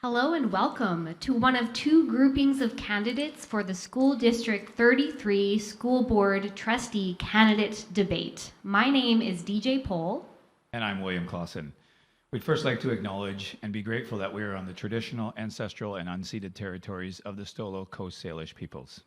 Hello and welcome to one of two groupings of candidates for the School District 33 School Board Trustee Candidate Debate. My name is DJ Pohl. And I'm William Klaassen. We'd first like to acknowledge and be grateful that we are on the traditional, ancestral, and unceded territories of the Stolo Coast Salish peoples.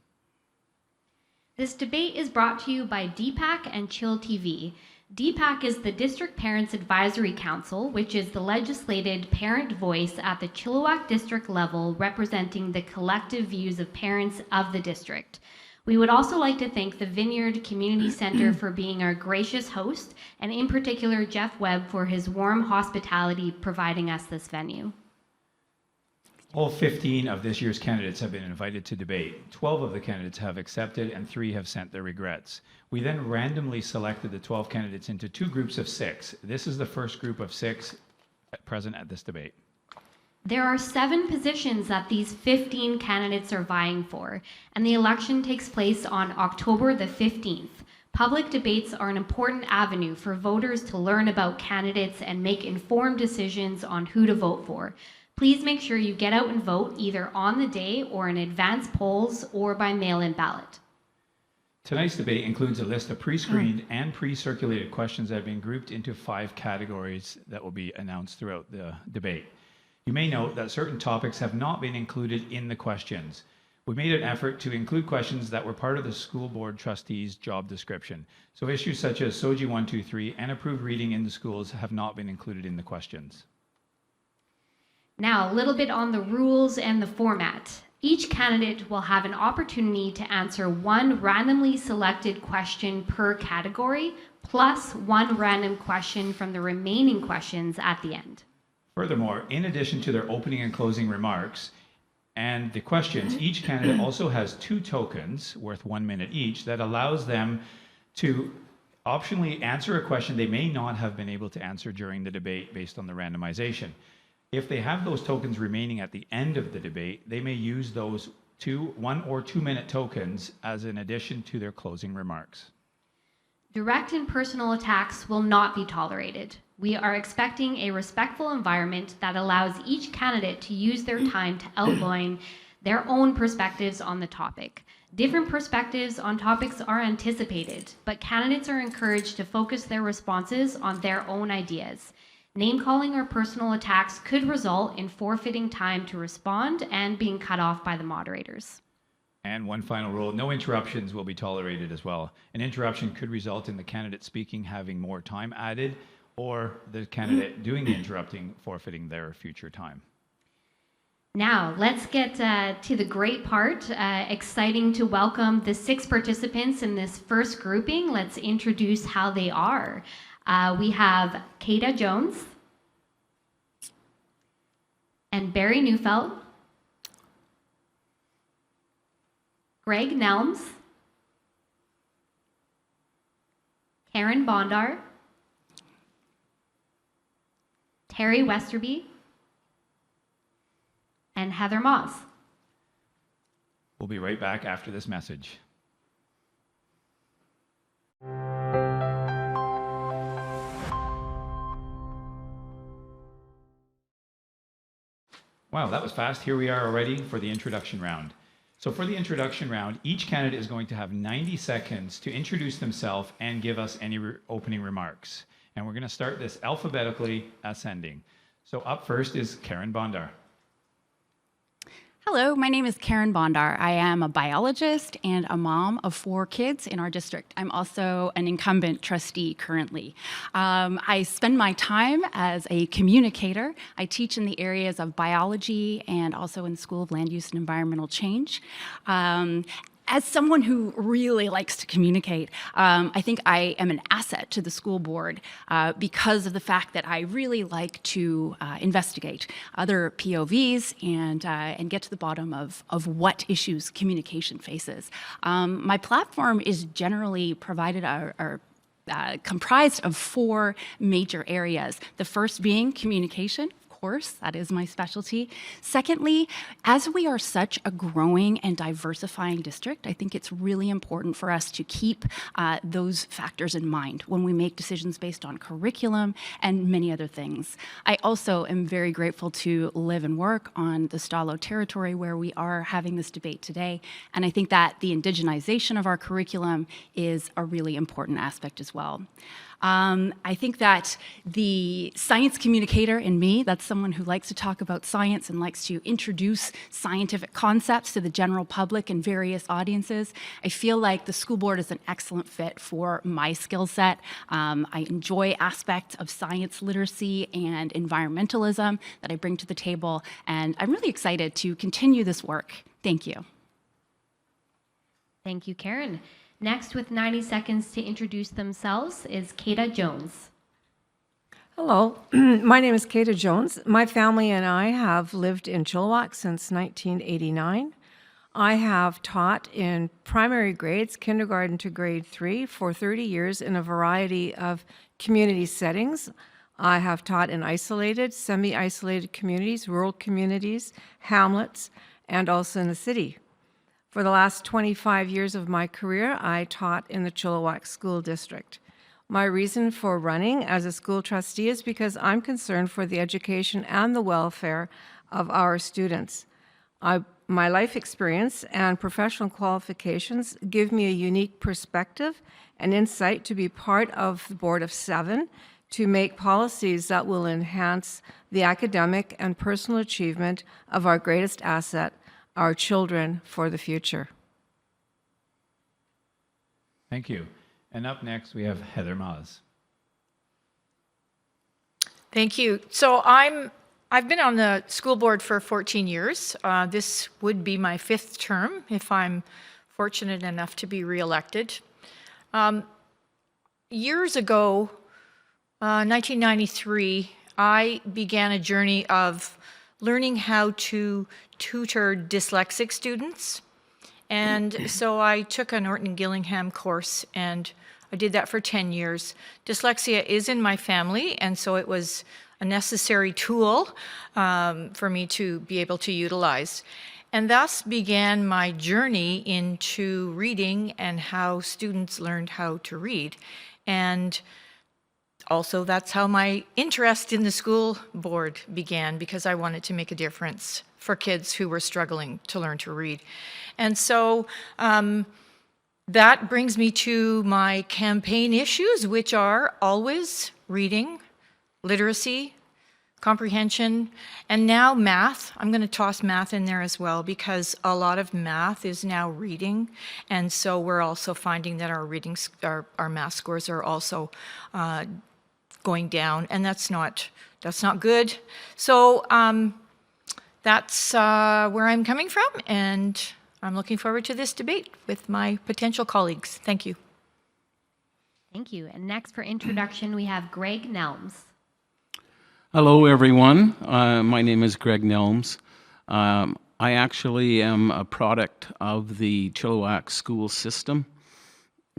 This debate is brought to you by DPAC and chillTV. DPAC is the District Parents Advisory Council, which is the legislated parent voice at the Chilliwack district level, representing the collective views of parents of the district. We would also like to thank the Vineyard Community Centre for being our gracious host, and in particular Jeff Webb for his warm hospitality providing us this venue. All 15 of this year's candidates have been invited to debate. 12 of the candidates have accepted and 3 have sent their regrets. We then randomly selected the 12 candidates into 2 groups of 6. This is the first group of 6 present at this debate. There are 7 positions that these 15 candidates are vying for, and the election takes place on October the 15th. Public debates are an important avenue for voters to learn about candidates and make informed decisions on who to vote for. Please make sure you get out and vote either on the day or in advance polls or by mail-in ballot. Tonight's debate includes a list of pre-screened and pre-circulated questions that have been grouped into 5 categories that will be announced throughout the debate. You may note that certain topics have not been included in the questions. We made an effort to include questions that were part of the school board trustees' job description. So issues such as SOGI 123 and approved reading in the schools have not been included in the questions. Now, a little bit on the rules and the format. Each candidate will have an opportunity to answer 1 randomly selected question per category, plus 1 random question from the remaining questions at the end. Furthermore, in addition to their opening and closing remarks and the questions, each candidate also has 2 tokens worth 1 minute each that allows them to optionally answer a question they may not have been able to answer during the debate based on the randomization. If they have those tokens remaining at the end of the debate, they may use those 1 or 2 minute tokens as an addition to their closing remarks. Direct and personal attacks will not be tolerated. We are expecting a respectful environment that allows each candidate to use their time to outline their own perspectives on the topic. Different perspectives on topics are anticipated, but candidates are encouraged to focus their responses on their own ideas. Name-calling or personal attacks could result in forfeiting time to respond and being cut off by the moderators. And one final rule, no interruptions will be tolerated as well. An interruption could result in the candidate speaking having more time added, or the candidate doing the interrupting forfeiting their future time. Now, let's get to the great part. Exciting to welcome the 6 participants in this first grouping. Let's introduce how they are. We have Kaethe Jones and Barry Neufeld, Greg Nelmes, Carin Bondar, Teri Westerby, and Heather Maahs. We'll be right back after this message. Wow, that was fast. Here we are already for the introduction round. So for the introduction round, each candidate is going to have 90 seconds to introduce themselves and give us any opening remarks. And we're going to start this alphabetically ascending. So up first is Carin Bondar. Hello, my name is Carin Bondar. I am a biologist and a mom of 4 kids in our district. I'm also an incumbent trustee currently. I spend my time as a communicator. I teach in the areas of biology and also in the School of Land Use and Environmental Change. As someone who really likes to communicate, I think I am an asset to the school board because of the fact that I really like to investigate other POVs and get to the bottom of what issues communication faces. My platform is generally comprised of 4 major areas. The first being communication. course. That is my specialty. Secondly, as we are such a growing and diversifying district, I think it's really important for us to keep those factors in mind when we make decisions based on curriculum and many other things. I also am very grateful to live and work on the Stalo territory where we are having this debate today, and I think that the indigenization of our curriculum is a really important aspect as well. I think that the science communicator in me, that's someone who likes to talk about science and likes to introduce scientific concepts to the general public and various audiences. I feel like the school board is an excellent fit for my skill set. I enjoy aspects of science literacy and environmentalism that I bring to the table, and I'm really excited to continue this work. Thank you. Thank you, Carin. Next, with 90 seconds to introduce themselves, is Kaethe Jones. Hello, my name is Kaethe Jones. My family and I have lived in Chilliwack since 1989. I have taught in primary grades, kindergarten to grade 3, for 30 years in a variety of community settings. I have taught in isolated, semi-isolated communities, rural communities, hamlets, and also in the city. For the last 25 years of my career, I taught in the Chilliwack School District. My reason for running as a school trustee is because I'm concerned for the education and the welfare of our students. My life experience and professional qualifications give me a unique perspective and insight to be part of the Board of 7 to make policies that will enhance the academic and personal achievement of our greatest asset, our children, for the future. Thank you. And up next, we have Heather Maahs. Thank you. So I've been on the school board for 14 years. This would be my 5th term if I'm fortunate enough to be reelected. Years ago, 1993, I began a journey of learning how to tutor dyslexic students. And so I took a Norton Gillingham course, and I did that for 10 years. Dyslexia is in my family, and so it was a necessary tool for me to be able to utilize. And thus began my journey into reading and how students learned how to read. And also, that's how my interest in the school board began, because I wanted to make a difference for kids who were struggling to learn to read. And so that brings me to my campaign issues, which are always reading, literacy, comprehension, and now math. I'm going to toss math in there as well, because a lot of math is now reading, and so we're also finding that our math scores are also going down, and that's not good. So that's where I'm coming from, and I'm looking forward to this debate with my potential colleagues. Thank you. Thank you. And next for introduction, we have Greg Nelmes. Hello, everyone. My name is Greg Nelmes. I actually am a product of the Chilliwack school system.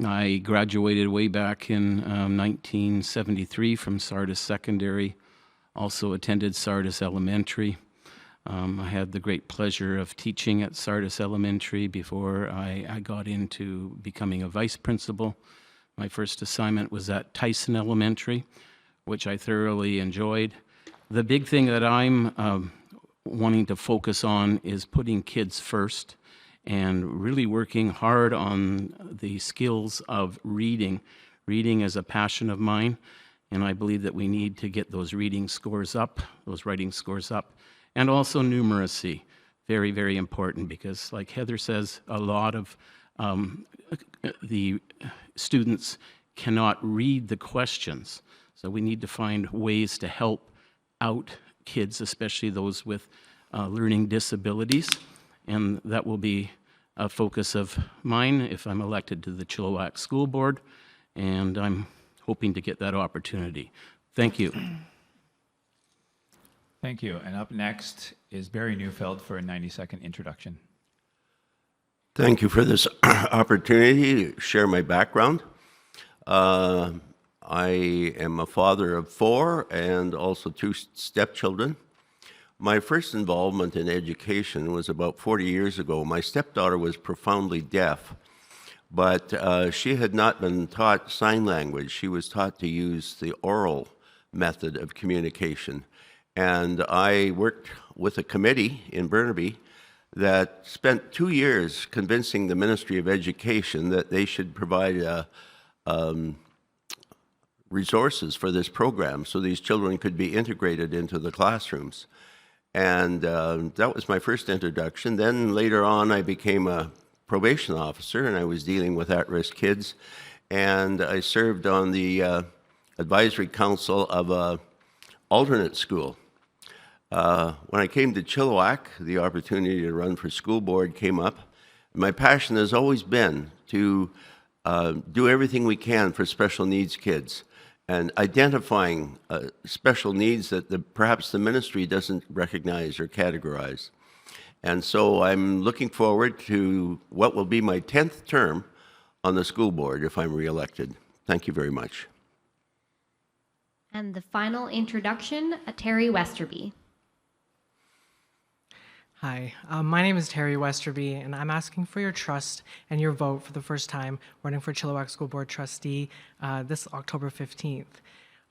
I graduated way back in 1973 from Sardis Secondary, also attended Sardis Elementary. I had the great pleasure of teaching at Sardis Elementary before I got into becoming a vice principal. My first assignment was at Tyson Elementary, which I thoroughly enjoyed. The big thing that I'm wanting to focus on is putting kids first and really working hard on the skills of reading. Reading is a passion of mine, and I believe that we need to get those reading scores up, those writing scores up, and also numeracy. Very, very important, because like Heather says, a lot of the students cannot read the questions. So we need to find ways to help out kids, especially those with learning disabilities. And that will be a focus of mine if I'm elected to the Chilliwack School Board, and I'm hoping to get that opportunity. Thank you. Thank you. And up next is Barry Neufeld for a 90-second introduction. Thank you for this opportunity to share my background. I am a father of 4 and also 2 stepchildren. My first involvement in education was about 40 years ago. My stepdaughter was profoundly deaf, but she had not been taught sign language. She was taught to use the oral method of communication. And I worked with a committee in Burnaby that spent 2 years convincing the Ministry of Education that they should provide resources for this program so these children could be integrated into the classrooms. And that was my first introduction. Then later on, I became a probation officer, and I was dealing with at-risk kids. And I served on the advisory council of an alternate school. When I came to Chilliwack, the opportunity to run for school board came up. My passion has always been to do everything we can for special needs kids, and identifying special needs that perhaps the ministry doesn't recognize or categorize. And so I'm looking forward to what will be my 10th term on the school board if I'm reelected. Thank you very much. And the final introduction, Teri Westerby. Hi, my name is Teri Westerby, and I'm asking for your trust and your vote for the first time running for Chilliwack School Board Trustee this October 15th.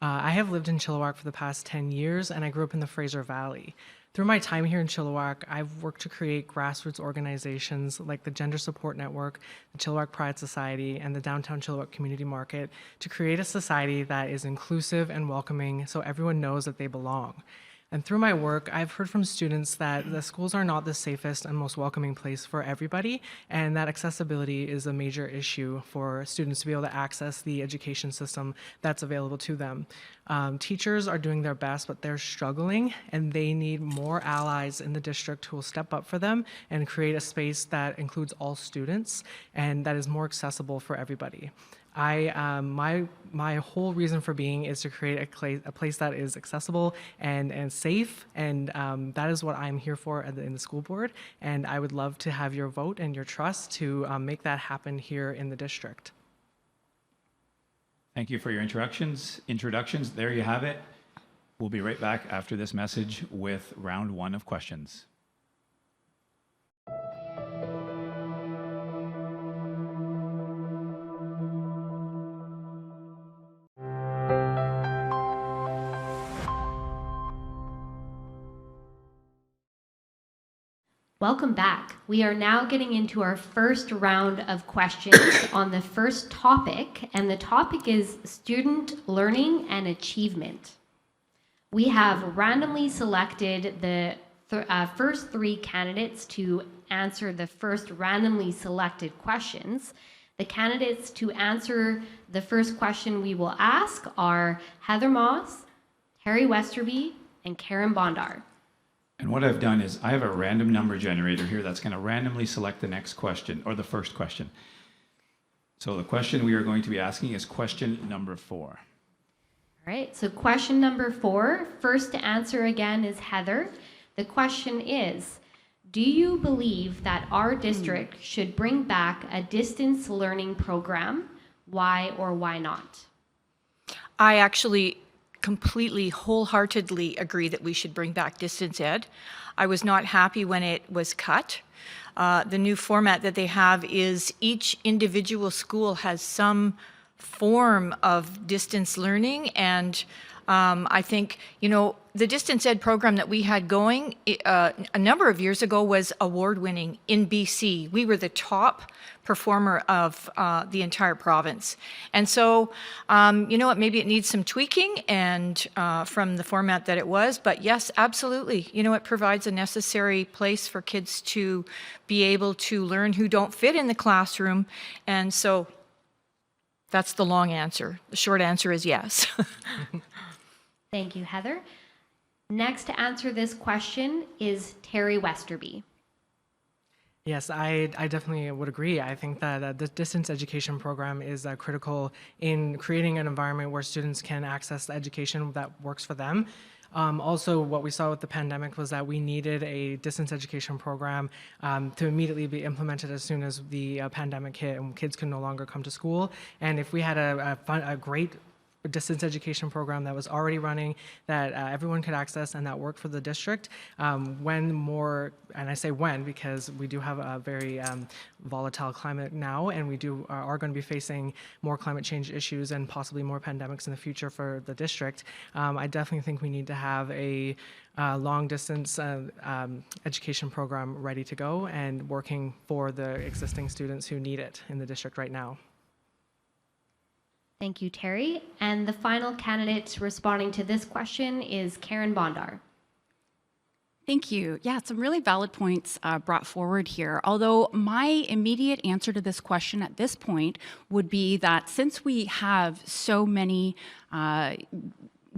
I have lived in Chilliwack for the past 10 years, and I grew up in the Fraser Valley. Through my time here in Chilliwack, I've worked to create grassroots organizations like the Gender Support Network, the Chilliwack Pride Society, and the Downtown Chilliwack Community Market to create a society that is inclusive and welcoming so everyone knows that they belong. And through my work, I've heard from students that the schools are not the safest and most welcoming place for everybody, and that accessibility is a major issue for students to be able to access the education system that's available to them. Teachers are doing their best, but they're struggling, and they need more allies in the district who will step up for them and create a space that includes all students and that is more accessible for everybody. My whole reason for being is to create a place that is accessible and safe, and that is what I'm here for in the school board, and I would love to have your vote and your trust to make that happen here in the district. Thank you for your introductions. There you have it. We'll be right back after this message with round 1 of questions. Welcome back. We are now getting into our first round of questions on the first topic, and the topic is student learning and achievement. We have randomly selected the first 3 candidates to answer the first randomly selected questions. The candidates to answer the first question we will ask are Heather Maahs, Teri Westerby, and Carin Bondar. And what I've done is I have a random number generator here that's going to randomly select the next question, or the first question. So the question we are going to be asking is question number 4. All right, so question number 4, first to answer again is Heather. The question is, do you believe that our district should bring back a distance learning program? Why or why not? I actually completely, wholeheartedly agree that we should bring back distance ed. I was not happy when it was cut. The new format that they have is each individual school has some form of distance learning, and I think, the distance ed program that we had going a number of years ago was award-winning in BC. We were the top performer of the entire province. And so, maybe it needs some tweaking and from the format that it was, but yes, absolutely. It provides a necessary place for kids to be able to learn who don't fit in the classroom. And so that's the long answer. The short answer is yes. Thank you, Heather. Next to answer this question is Teri Westerby. Yes, I definitely would agree. I think that the distance education program is critical in creating an environment where students can access the education that works for them. Also, what we saw with the pandemic was that we needed a distance education program to immediately be implemented as soon as the pandemic hit and kids could no longer come to school. And if we had a great distance education program that was already running, that everyone could access and that worked for the district. When more, and I say when because we do have a very volatile climate now, and we are going to be facing more climate change issues and possibly more pandemics in the future for the district. I definitely think we need to have a long distance education program ready to go and working for the existing students who need it in the district right now. Thank you, Teri. And the final candidate responding to this question is Carin Bondar. Thank you. Yeah, some really valid points brought forward here. Although my immediate answer to this question at this point would be that since we have so many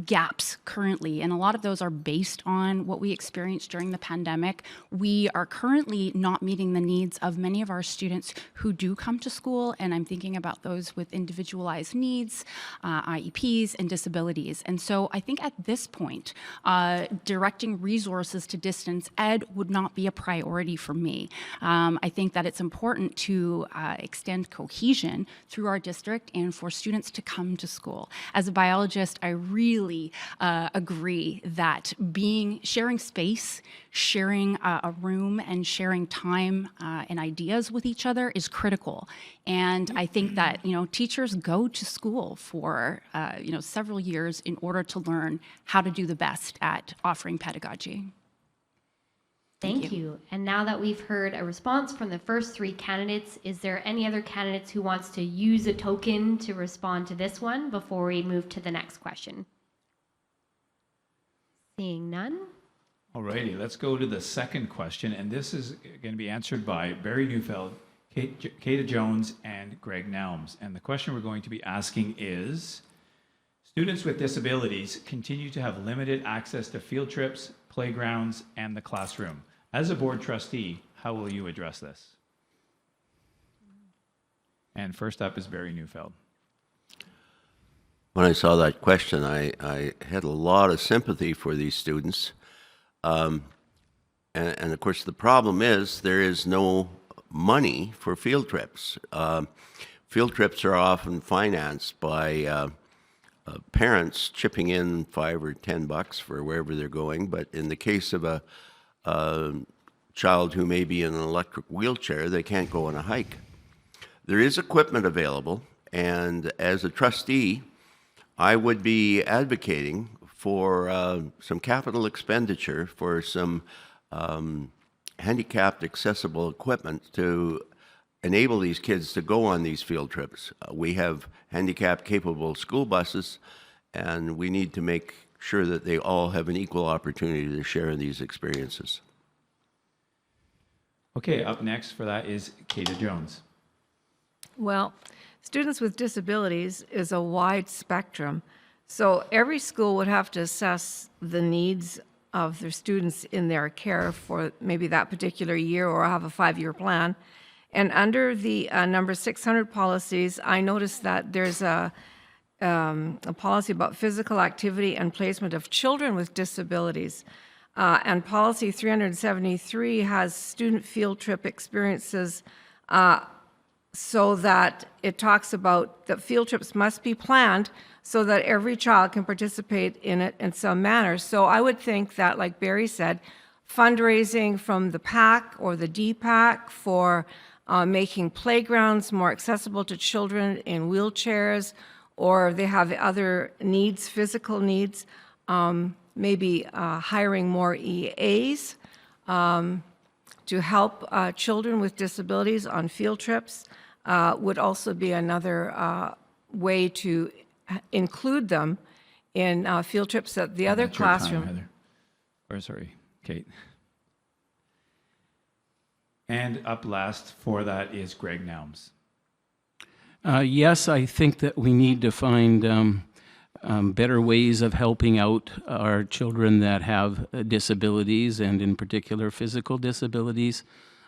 gaps currently, and a lot of those are based on what we experienced during the pandemic, we are currently not meeting the needs of many of our students who do come to school, and I'm thinking about those with individualized needs, IEPs, and disabilities. And so I think at this point, directing resources to distance ed would not be a priority for me. I think that it's important to extend cohesion through our district and for students to come to school. As a biologist, I really agree that sharing space, sharing a room, and sharing time and ideas with each other is critical. And I think that teachers go to school for several years in order to learn how to do the best at offering pedagogy. Thank you. And now that we've heard a response from the first three candidates, is there any other candidates who wants to use a token to respond to this one before we move to the next question? Seeing none. Alrighty, let's go to the second question, and this is going to be answered by Barry Neufeld, Kaethe Jones, and Greg Nelmes. And the question we're going to be asking is, students with disabilities continue to have limited access to field trips, playgrounds, and the classroom. As a board trustee, how will you address this? And first up is Barry Neufeld. When I saw that question, I had a lot of sympathy for these students. And of course, the problem is there is no money for field trips. Field trips are often financed by parents chipping in $5 or $10 for wherever they're going. But in the case of a child who may be in an electric wheelchair, they can't go on a hike. There is equipment available, and as a trustee, I would be advocating for some capital expenditure for some handicapped accessible equipment to enable these kids to go on these field trips. We have handicap capable school buses, and we need to make sure that they all have an equal opportunity to share in these experiences. Okay, up next for that is Kaethe Jones. Well, students with disabilities is a wide spectrum. So every school would have to assess the needs of their students in their care for maybe that particular year or have a 5-year plan. And under the number 600 policies, I noticed that there's a policy about physical activity and placement of children with disabilities. And policy 373 has student field trip experiences so that it talks about that field trips must be planned so that every child can participate in it in some manner. So I would think that, like Barry said, fundraising from the PAC or the DPAC for making playgrounds more accessible to children in wheelchairs, or they have other needs, physical needs, maybe hiring more EAs to help children with disabilities on field trips would also be another way to include them in field trips at the other classroom. Sorry, Kate. And up last for that is Greg Nelmes. Yes, I think that we need to find better ways of helping out our children that have disabilities, and in particular physical disabilities.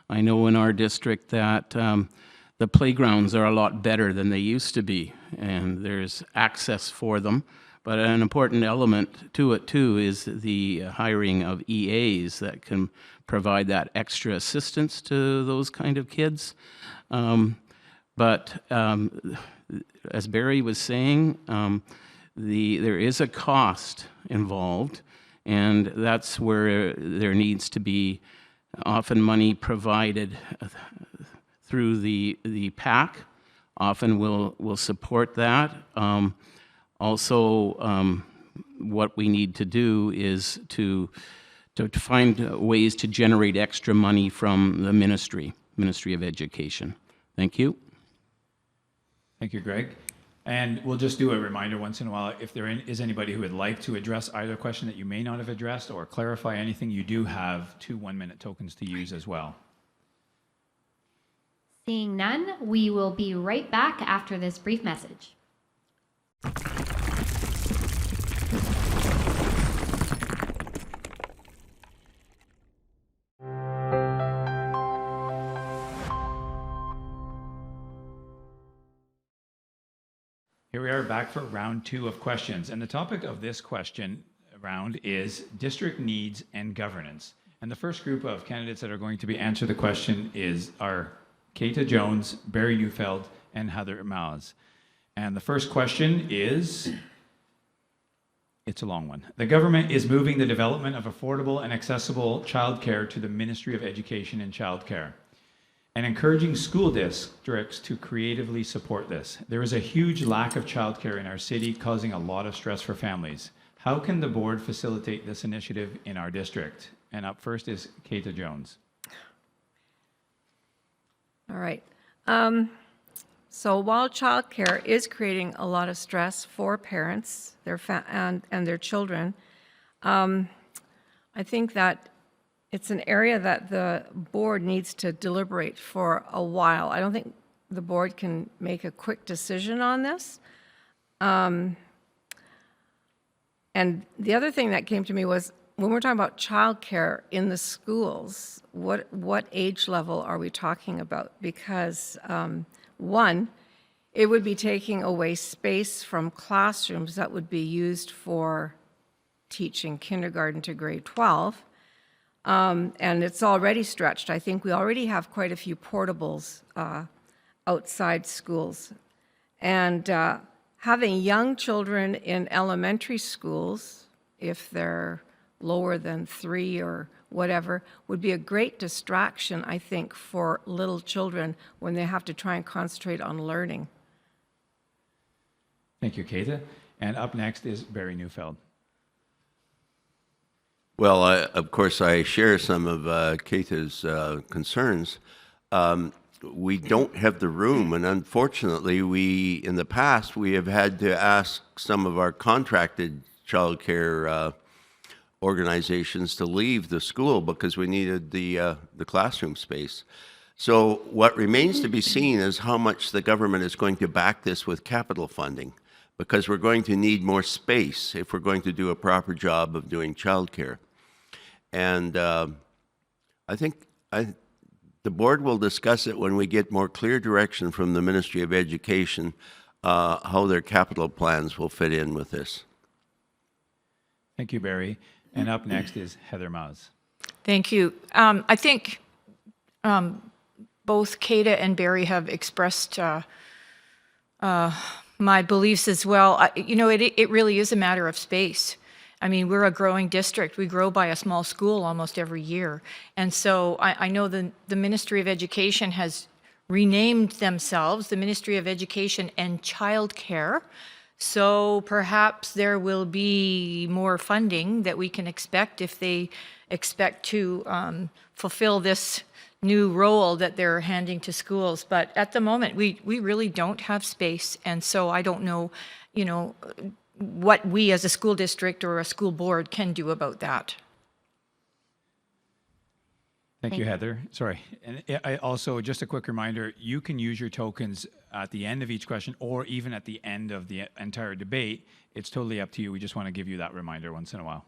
I know in our district that the playgrounds are a lot better than they used to be, and there's access for them. But an important element to it too is the hiring of EAs that can provide that extra assistance to those kind of kids. But as Barry was saying, there is a cost involved, and that's where there needs to be often money provided through the DPAC. Often will support that. Also, what we need to do is to find ways to generate extra money from the Ministry of Education. Thank you. Thank you, Greg. And we'll just do a reminder once in a while, if there is anybody who would like to address either question that you may not have addressed or clarify anything, you do have 2 one-minute tokens to use as well. Seeing none, we will be right back after this brief message. Here we are back for round 2 of questions. And the topic of this question round is district needs and governance. And the first group of candidates that are going to be answer the question are Kaethe Jones, Barry Neufeld, and Heather Maahs. And the first question is, it's a long one. The government is moving the development of affordable and accessible childcare to the Ministry of Education and Childcare, and encouraging school districts to creatively support this. There is a huge lack of childcare in our city, causing a lot of stress for families. How can the board facilitate this initiative in our district? And up first is Kaethe Jones. All right. So while childcare is creating a lot of stress for parents, and their children, I think that it's an area that the board needs to deliberate for a while. I don't think the board can make a quick decision on this. And the other thing that came to me was, when we're talking about childcare in the schools, what age level are we talking about? Because one, it would be taking away space from classrooms that would be used for teaching kindergarten to grade 12. And it's already stretched. I think we already have quite a few portables outside schools. And having young children in elementary schools, if they're lower than 3 or whatever, would be a great distraction, I think, for little children when they have to try and concentrate on learning. Thank you, Kaethe. And up next is Barry Neufeld. Well, of course, I share some of Kaethe's concerns. We don't have the room, and unfortunately, in the past, we have had to ask some of our contracted childcare organizations to leave the school because we needed the classroom space. So what remains to be seen is how much the government is going to back this with capital funding, because we're going to need more space if we're going to do a proper job of doing childcare. And I think the board will discuss it when we get more clear direction from the Ministry of Education, how their capital plans will fit in with this. Thank you, Barry. And up next is Heather Maahs. Thank you. I think both Kaethe and Barry have expressed my beliefs as well. It really is a matter of space. I mean, we're a growing district. We grow by a small school almost every year. And so I know the Ministry of Education has renamed themselves the Ministry of Education and Childcare. So perhaps there will be more funding that we can expect if they expect to fulfill this new role that they're handing to schools. But at the moment, we really don't have space. And so I don't know, what we as a school district or a school board can do about that. Thank you, Heather. Sorry. And I also, just a quick reminder, you can use your tokens at the end of each question or even at the end of the entire debate. It's totally up to you. We just want to give you that reminder once in a while.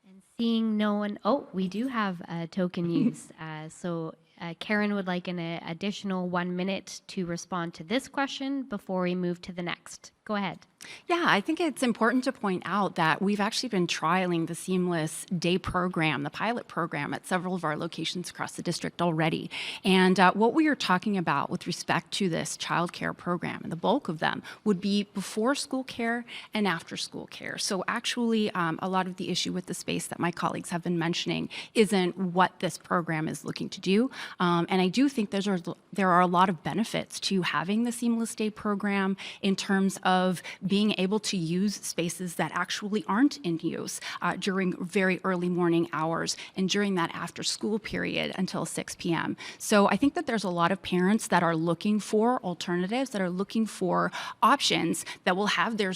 And seeing no one, we do have a token use. So Carin would like an additional 1 minute to respond to this question before we move to the next. Go ahead. Yeah, I think it's important to point out that we've actually been trialing the Seamless Day program, the pilot program, at several of our locations across the district already. And what we are talking about with respect to this childcare program, and the bulk of them, would be before school care and after school care. So actually, a lot of the issue with the space that my colleagues have been mentioning isn't what this program is looking to do. And I do think there are a lot of benefits to having the Seamless Day program in terms of being able to use spaces that actually aren't in use during very early morning hours and during that after school period until 6 p.m. So I think that there's a lot of parents that are looking for alternatives, that are looking for options that will have their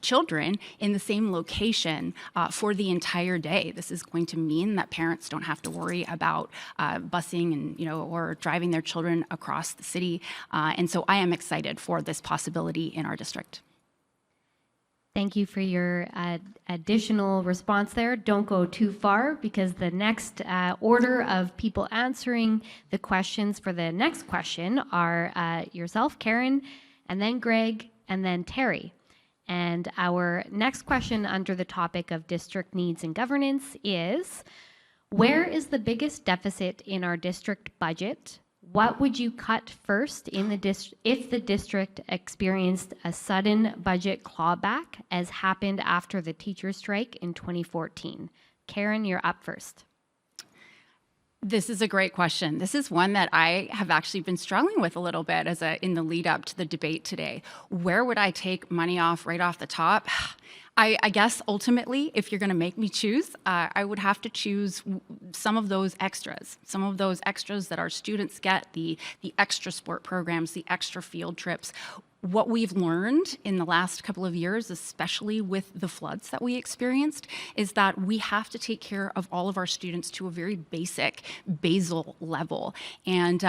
children in the same location for the entire day. This is going to mean that parents don't have to worry about busing and or driving their children across the city. And so I am excited for this possibility in our district. Thank you for your additional response there. Don't go too far, because the next order of people answering the questions for the next question are yourself, Carin, and then Greg, and then Teri. And our next question under the topic of district needs and governance is, where is the biggest deficit in our district budget? What would you cut first in the if the district experienced a sudden budget clawback, as happened after the teacher strike in 2014? Carin, you're up first. This is a great question. This is one that I have actually been struggling with a little bit in the lead up to the debate today. Where would I take money off right off the top? I guess ultimately, if you're going to make me choose, I would have to choose some of those extras that our students get, the extra sport programs, the extra field trips. What we've learned in the last couple of years, especially with the floods that we experienced, is that we have to take care of all of our students to a very basic basal level. And,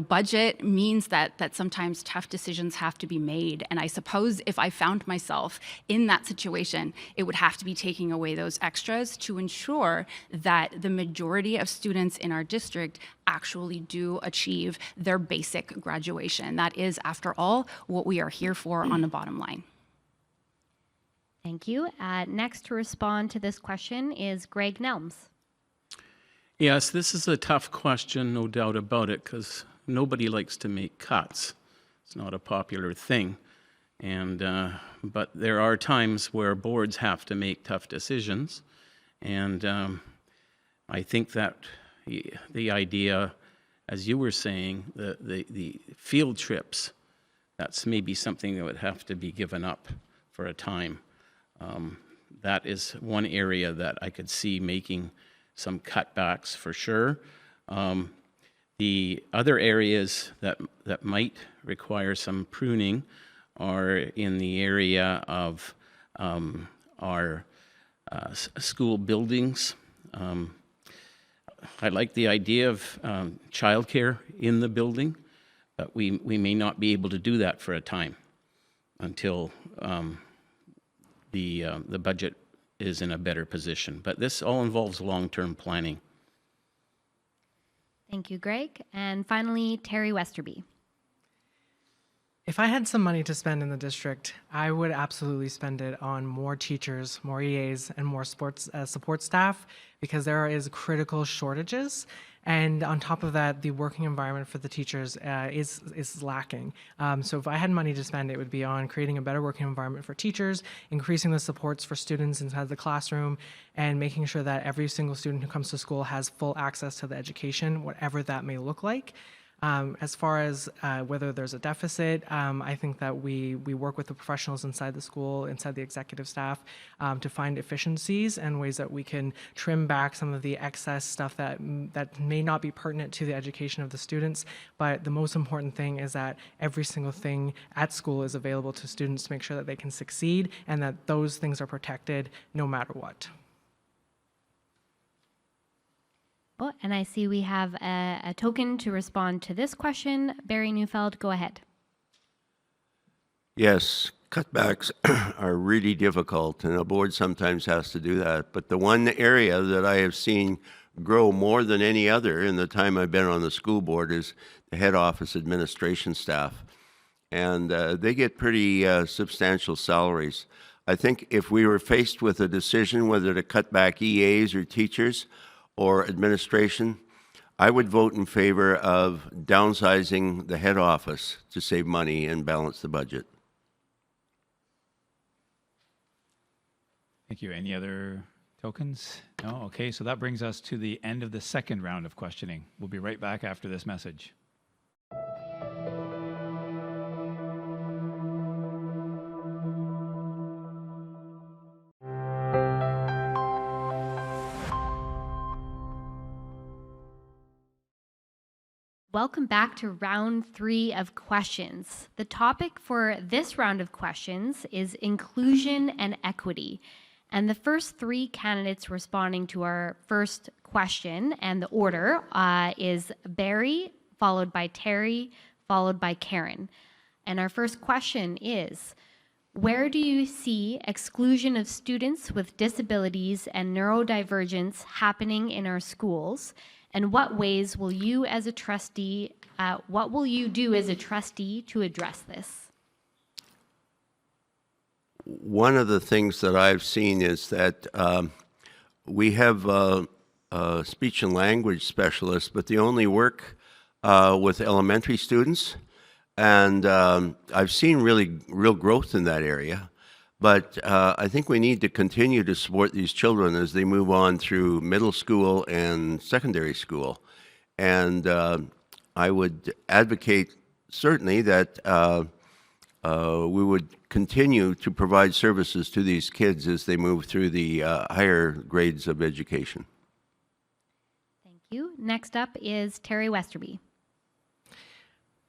budget means that sometimes tough decisions have to be made. And I suppose if I found myself in that situation, it would have to be taking away those extras to ensure that the majority of students in our district actually do achieve their basic graduation. That is, after all, what we are here for on the bottom line. Thank you. Next to respond to this question is Greg Nelmes. Yes, this is a tough question, no doubt about it, because nobody likes to make cuts. It's not a popular thing. But there are times where boards have to make tough decisions. And I think that the idea, as you were saying, the field trips, that's maybe something that would have to be given up for a time. That is one area that I could see making some cutbacks for sure. The other areas that might require some pruning are in the area of our school buildings. I like the idea of childcare in the building, but we may not be able to do that for a time until the budget is in a better position. But this all involves long-term planning. Thank you, Greg. And finally, Teri Westerby. If I had some money to spend in the district, I would absolutely spend it on more teachers, more EAs, and more sports support staff, because there is critical shortages. And on top of that, the working environment for the teachers is lacking. So if I had money to spend, it would be on creating a better working environment for teachers, increasing the supports for students inside the classroom, and making sure that every single student who comes to school has full access to the education, whatever that may look like. As far as whether there's a deficit, I think that we work with the professionals inside the school, inside the executive staff, to find efficiencies and ways that we can trim back some of the excess stuff that may not be pertinent to the education of the students. But the most important thing is that every single thing at school is available to students to make sure that they can succeed and that those things are protected no matter what. Oh, and I see we have a token to respond to this question. Barry Neufeld, go ahead. Yes, cutbacks are really difficult, and a board sometimes has to do that. But the one area that I have seen grow more than any other in the time I've been on the school board is the head office administration staff. and they get pretty substantial salaries. I think if we were faced with a decision whether to cut back EAs or teachers or administration, I would vote in favor of downsizing the head office to save money and balance the budget. Thank you. Any other tokens? No? Okay, so that brings us to the end of the second round of questioning. We'll be right back after this message. Welcome back to round 3 of questions. The topic for this round of questions is inclusion and equity. And the first 3 candidates responding to our first question, and the order is Barry, followed by Teri, followed by Carin. And our first question is, where do you see exclusion of students with disabilities and neurodivergence happening in our schools? And what ways will you as a trustee, what will you do as a trustee to address this? One of the things that I've seen is that we have speech and language specialists, but they only work with elementary students. And I've seen real growth in that area. But I think we need to continue to support these children as they move on through middle school and secondary school. And I would advocate certainly that we would continue to provide services to these kids as they move through the higher grades of education. Thank you. Next up is Teri Westerby.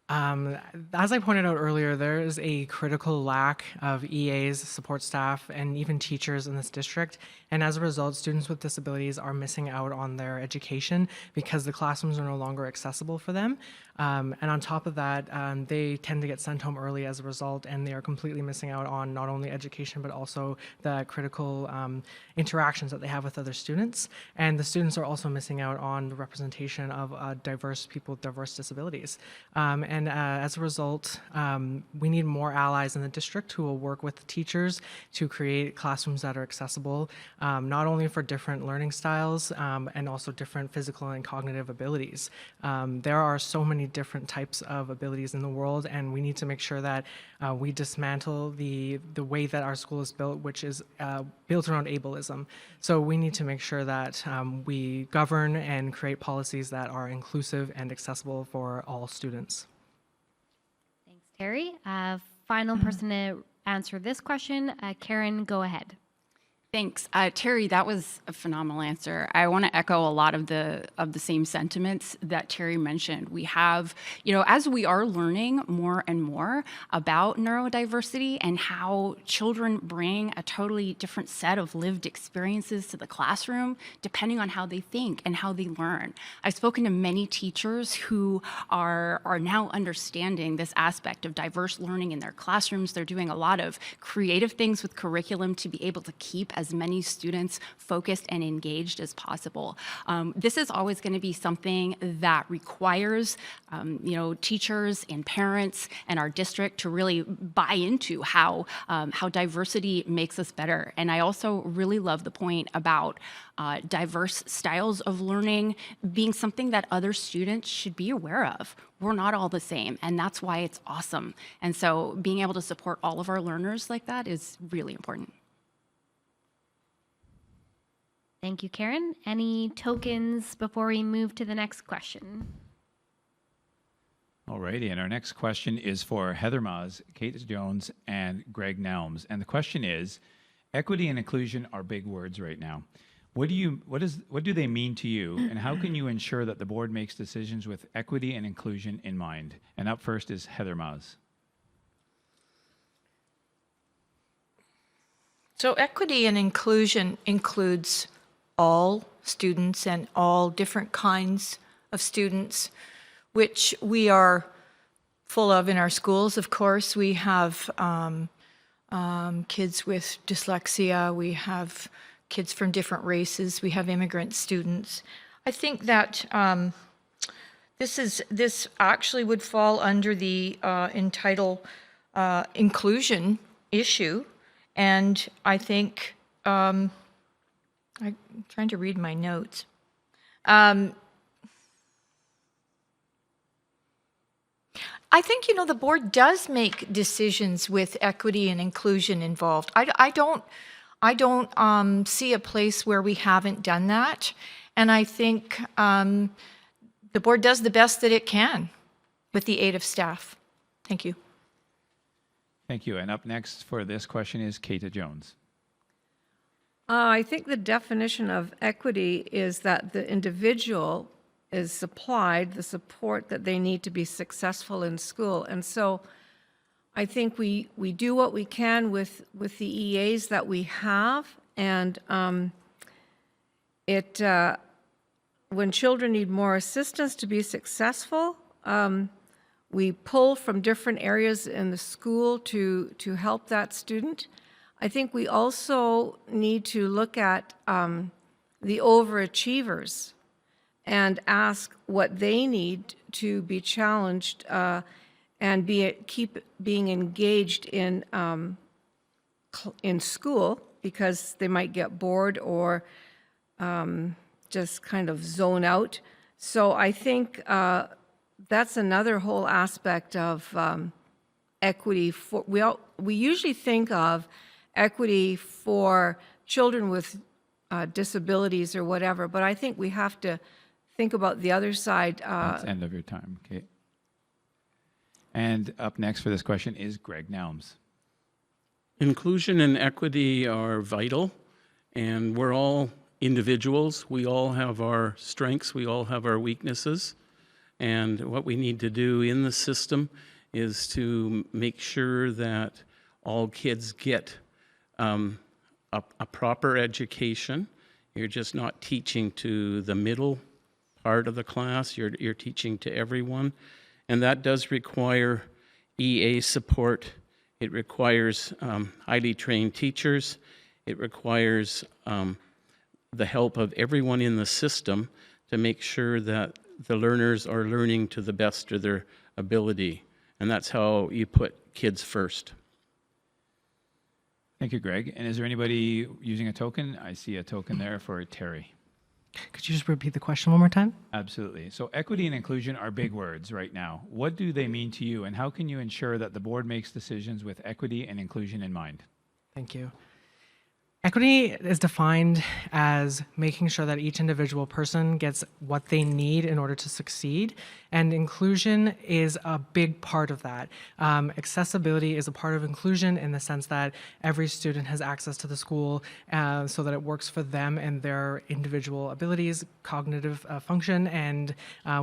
As I pointed out earlier, there is a critical lack of EAs, support staff, and even teachers in this district. And as a result, students with disabilities are missing out on their education because the classrooms are no longer accessible for them. And on top of that, they tend to get sent home early as a result, and they are completely missing out on not only education, but also the critical interactions that they have with other students. And the students are also missing out on the representation of diverse people with diverse disabilities. And as a result, we need more allies in the district who will work with the teachers to create classrooms that are accessible, not only for different learning styles and also different physical and cognitive abilities. There are so many different types of abilities in the world, and we need to make sure that we dismantle the way that our school is built, which is built around ableism. So we need to make sure that we govern and create policies that are inclusive and accessible for all students. Thanks, Teri. Final person to answer this question, Carin, go ahead. Thanks. Teri, that was a phenomenal answer. I want to echo a lot of the same sentiments that Teri mentioned. We have, as we are learning more and more about neurodiversity and how children bring a totally different set of lived experiences to the classroom, depending on how they think and how they learn. I've spoken to many teachers who are now understanding this aspect of diverse learning in their classrooms. They're doing a lot of creative things with curriculum to be able to keep as many students focused and engaged as possible. This is always going to be something that requires, teachers and parents and our district to really buy into how diversity makes us better. And I also really love the point about diverse styles of learning being something that other students should be aware of. We're not all the same, and that's why it's awesome. And so being able to support all of our learners like that is really important. Thank you, Carin. Any tokens before we move to the next question? Alrighty, and our next question is for Heather Maahs, Kaethe Jones, and Greg Nelmes. And the question is, equity and inclusion are big words right now. What do they mean to you, and how can you ensure that the board makes decisions with equity and inclusion in mind? And up first is Heather Maahs. So equity and inclusion includes all students and all different kinds of students, which we are full of in our schools. Of course, we have kids with dyslexia, we have kids from different races, we have immigrant students. I think that This actually would fall under the entitled inclusion issue, and I think I'm trying to read my notes. I think, the board does make decisions with equity and inclusion involved. I don't see a place where we haven't done that. And I think the board does the best that it can with the aid of staff. Thank you. Thank you. And up next for this question is Kaethe Jones. I think the definition of equity is that the individual is supplied the support that they need to be successful in school. And so I think we do what we can with the EAs that we have. And when children need more assistance to be successful, we pull from different areas in the school to help that student. I think we also need to look at the overachievers and ask what they need to be challenged and keep being engaged in school, because they might get bored or just kind of zone out. So I think that's another whole aspect of equity. We usually think of equity for children with disabilities or whatever, but I think we have to think about the other side. That's the end of your time, Kate. And up next for this question is Greg Nelmes. Inclusion and equity are vital, and we're all individuals. We all have our strengths, we all have our weaknesses, and what we need to do in the system is to make sure that all kids get a proper education. You're just not teaching to the middle part of the class, you're teaching to everyone, and that does require EA support. It requires highly trained teachers. It requires the help of everyone in the system to make sure that the learners are learning to the best of their ability, and that's how you put kids first. Thank you, Greg. And is there anybody using a token? I see a token there for Teri. Could you just repeat the question one more time? Absolutely. So equity and inclusion are big words right now. What do they mean to you, and how can you ensure that the board makes decisions with equity and inclusion in mind? Thank you. Equity is defined as making sure that each individual person gets what they need in order to succeed, and inclusion is a big part of that. Accessibility is a part of inclusion in the sense that every student has access to the school so that it works for them and their individual abilities, cognitive function, and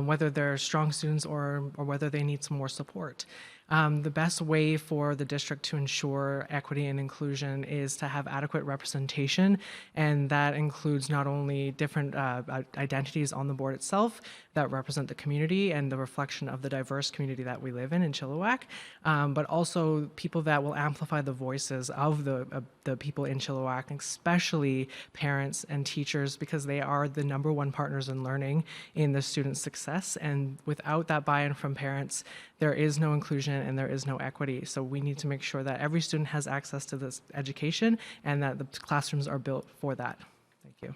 whether they're strong students or whether they need some more support. The best way for the district to ensure equity and inclusion is to have adequate representation, and that includes not only different identities on the board itself that represent the community and the reflection of the diverse community that we live in Chilliwack, but also people that will amplify the voices of the people in Chilliwack, especially parents and teachers, because they are the #1 partners in learning in the student's success. And without that buy-in from parents, there is no inclusion and there is no equity. So we need to make sure that every student has access to this education and that the classrooms are built for that. Thank you.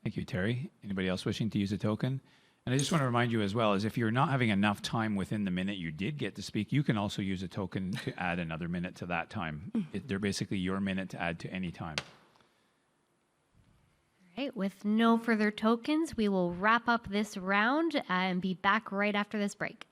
Thank you, Teri. Anybody else wishing to use a token? And I just want to remind you as well, is if you're not having enough time within the minute you did get to speak, you can also use a token to add another minute to that time. They're basically your minute to add to any time. All right, with no further tokens, we will wrap up this round and be back right after this break.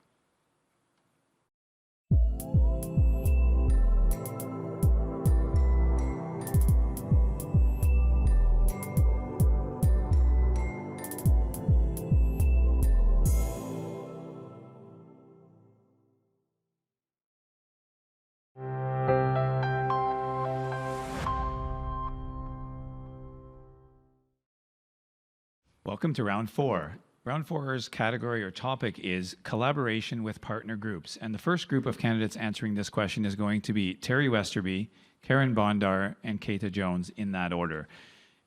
Welcome to round 4. Round 4's category or topic is collaboration with partner groups. And the first group of candidates answering this question is going to be Teri Westerby, Carin Bondar, and Kaethe Jones in that order.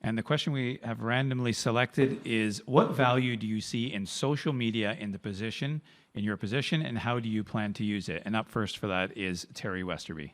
And the question we have randomly selected is, what value do you see in social media in your position, and how do you plan to use it? And up first for that is Teri Westerby.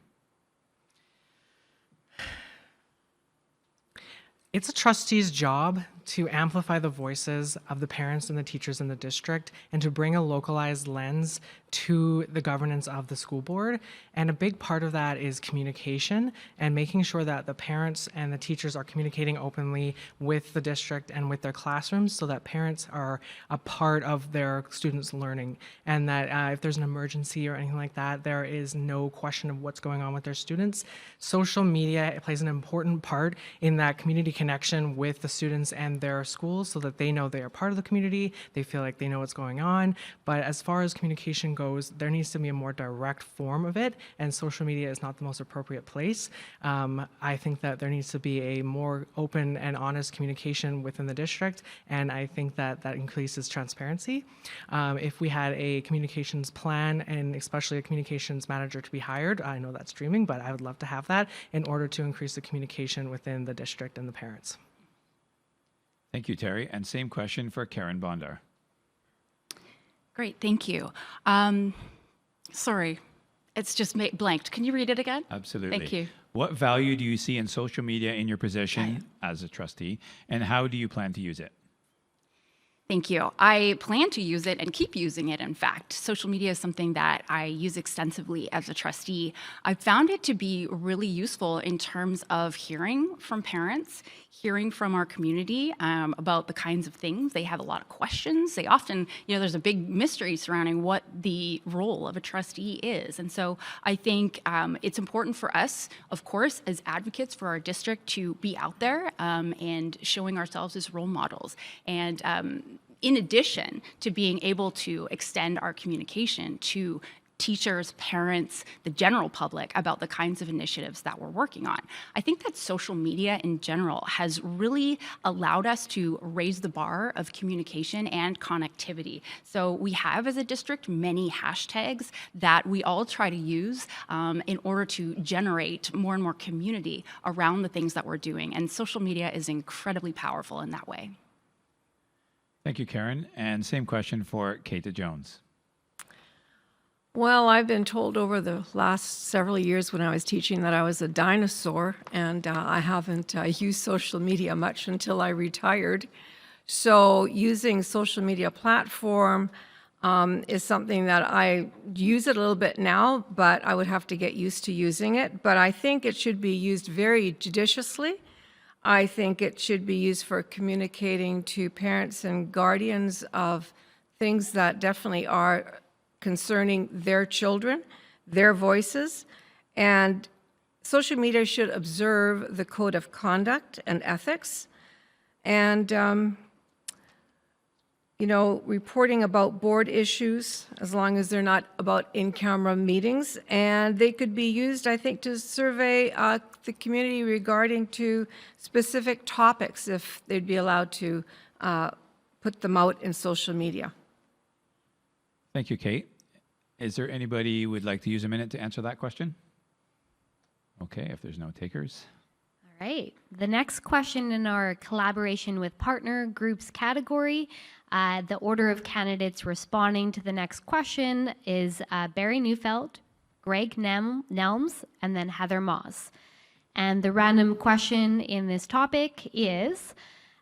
It's a trustee's job to amplify the voices of the parents and the teachers in the district and to bring a localized lens to the governance of the school board. And a big part of that is communication and making sure that the parents and the teachers are communicating openly with the district and with their classrooms so that parents are a part of their students' learning, and that if there's an emergency or anything like that, there is no question of what's going on with their students. Social media plays an important part in that community connection with the students and their schools so that they know they are part of the community, they feel like they know what's going on. But as far as communication goes, there needs to be a more direct form of it, and social media is not the most appropriate place. I think that there needs to be a more open and honest communication within the district, and I think that that increases transparency. If we had a communications plan, and especially a communications manager to be hired, I know that's dreaming, but I would love to have that in order to increase the communication within the district and the parents. Thank you, Teri. And same question for Carin Bondar. Great, thank you. Sorry, it's just blanked. Can you read it again? Absolutely. Thank you. What value do you see in social media in your position as a trustee, and how do you plan to use it? Thank you. I plan to use it and keep using it, in fact. Social media is something that I use extensively as a trustee. I found it to be really useful in terms of hearing from parents, hearing from our community about the kinds of things. They have a lot of questions. They often, there's a big mystery surrounding what the role of a trustee is. And so I think it's important for us, of course, as advocates for our district to be out there and showing ourselves as role models. And in addition to being able to extend our communication to teachers, parents, the general public about the kinds of initiatives that we're working on. I think that social media in general has really allowed us to raise the bar of communication and connectivity. So we have as a district many hashtags that we all try to use in order to generate more and more community around the things that we're doing. And social media is incredibly powerful in that way. Thank you, Carin. And same question for Kaethe Jones. Well, I've been told over the last several years when I was teaching that I was a dinosaur, and I haven't used social media much until I retired. So using social media platform is something that I use it a little bit now, but I would have to get used to using it. But I think it should be used very judiciously. I think it should be used for communicating to parents and guardians of things that definitely are concerning their children, their voices. And social media should observe the code of conduct and ethics. And, reporting about board issues, as long as they're not about in-camera meetings. And they could be used, I think, to survey the community regarding to specific topics if they'd be allowed to put them out in social media. Thank you, Kate. Is there anybody who would like to use a minute to answer that question? Okay, if there's no takers. All right. The next question in our collaboration with partner groups category, the order of candidates responding to the next question is Barry Neufeld, Greg Nelmes, and then Heather Maahs. And the random question in this topic is,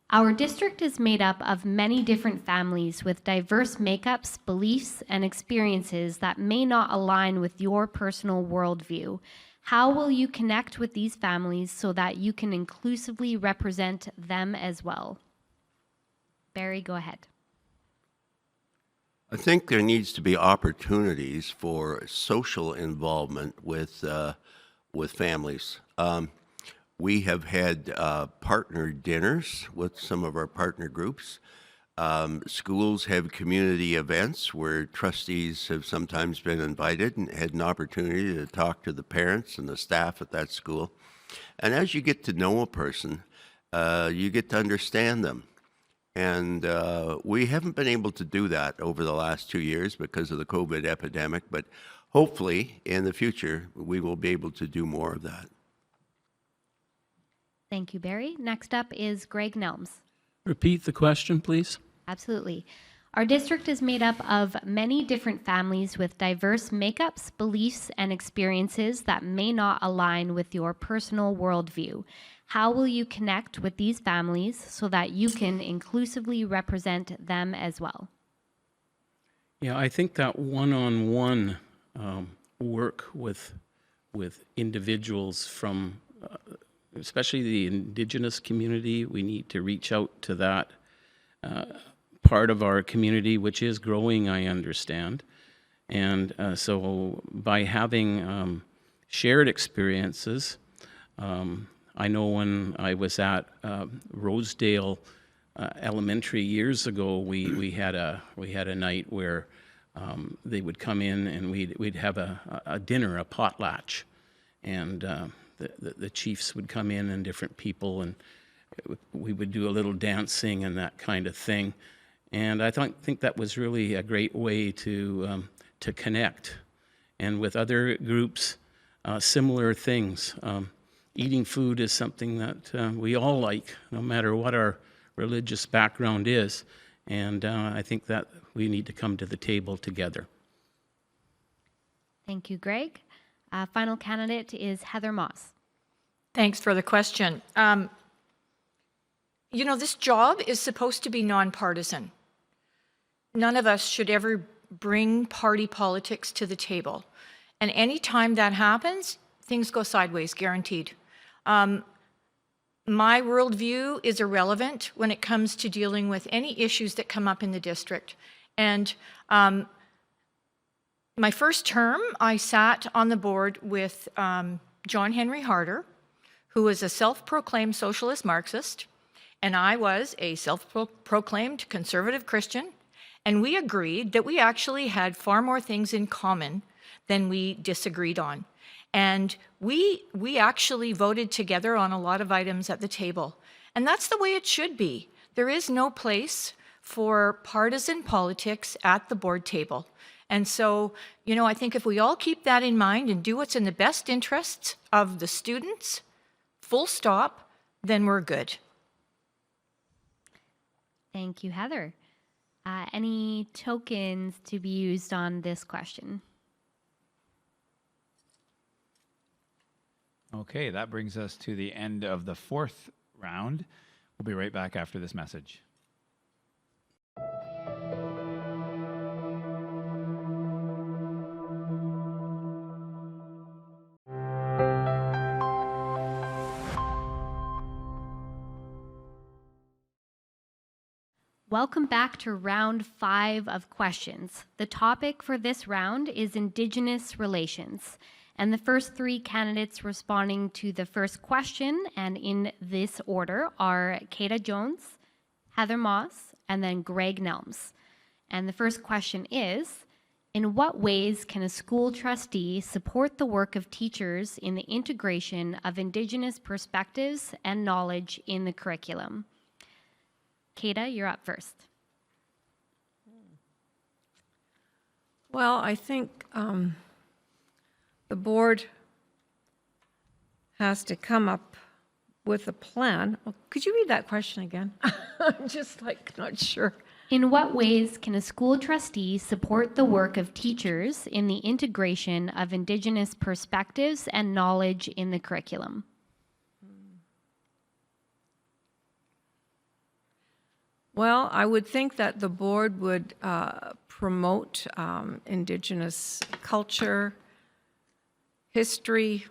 our district is made up of many different families with diverse makeups, beliefs, and experiences that may not align with your personal worldview. How will you connect with these families so that you can inclusively represent them as well? Barry, go ahead. I think there needs to be opportunities for social involvement with families. We have had partner dinners with some of our partner groups. Schools have community events where trustees have sometimes been invited and had an opportunity to talk to the parents and the staff at that school. And as you get to know a person, you get to understand them. And we haven't been able to do that over the last 2 years because of the COVID epidemic, but hopefully in the future we will be able to do more of that. Thank you, Barry. Next up is Greg Nelmes. Repeat the question, please. Absolutely. Our district is made up of many different families with diverse makeups, beliefs, and experiences that may not align with your personal worldview. How will you connect with these families so that you can inclusively represent them as well? Yeah, I think that one-on-one work with individuals from, especially the Indigenous community, we need to reach out to that part of our community, which is growing, I understand. And so by having shared experiences, I know when I was at Rosedale Elementary years ago, we had a night where they would come in and we'd have a dinner, a potlatch, and the chiefs would come in and different people, and we would do a little dancing and that kind of thing. And I think that was really a great way to connect. And with other groups, similar things. Eating food is something that we all like, no matter what our religious background is. And I think that we need to come to the table together. Thank you, Greg. Final candidate is Heather Maahs. Thanks for the question. You know, this job is supposed to be nonpartisan. None of us should ever bring party politics to the table. And any time that happens, things go sideways, guaranteed. My worldview is irrelevant when it comes to dealing with any issues that come up in the district. And my first term, I sat on the board with John Henry Harder, who was a self-proclaimed socialist Marxist, and I was a self-proclaimed conservative Christian, and we agreed that we actually had far more things in common than we disagreed on. And we actually voted together on a lot of items at the table. And that's the way it should be. There is no place for partisan politics at the board table. And so, you know, I think if we all keep that in mind and do what's in the best interests of the students, full stop, then we're good. Thank you, Heather. Any tokens to be used on this question? Okay, that brings us to the end of the fourth round. We'll be right back after this message. Welcome back to round 5 of questions. The topic for this round is Indigenous relations. And the first 3 candidates responding to the first question, and in this order, are Kaethe Jones, Heather Maahs, and then Greg Nelmes. And the first question is, in what ways can a school trustee support the work of teachers in the integration of Indigenous perspectives and knowledge in the curriculum? Kaethe, you're up first. Well, I think the board has to come up with a plan. Oh, could you read that question again? I'm just not sure. In what ways can a school trustee support the work of teachers in the integration of Indigenous perspectives and knowledge in the curriculum? Well, I would think that the board would promote Indigenous culture, history,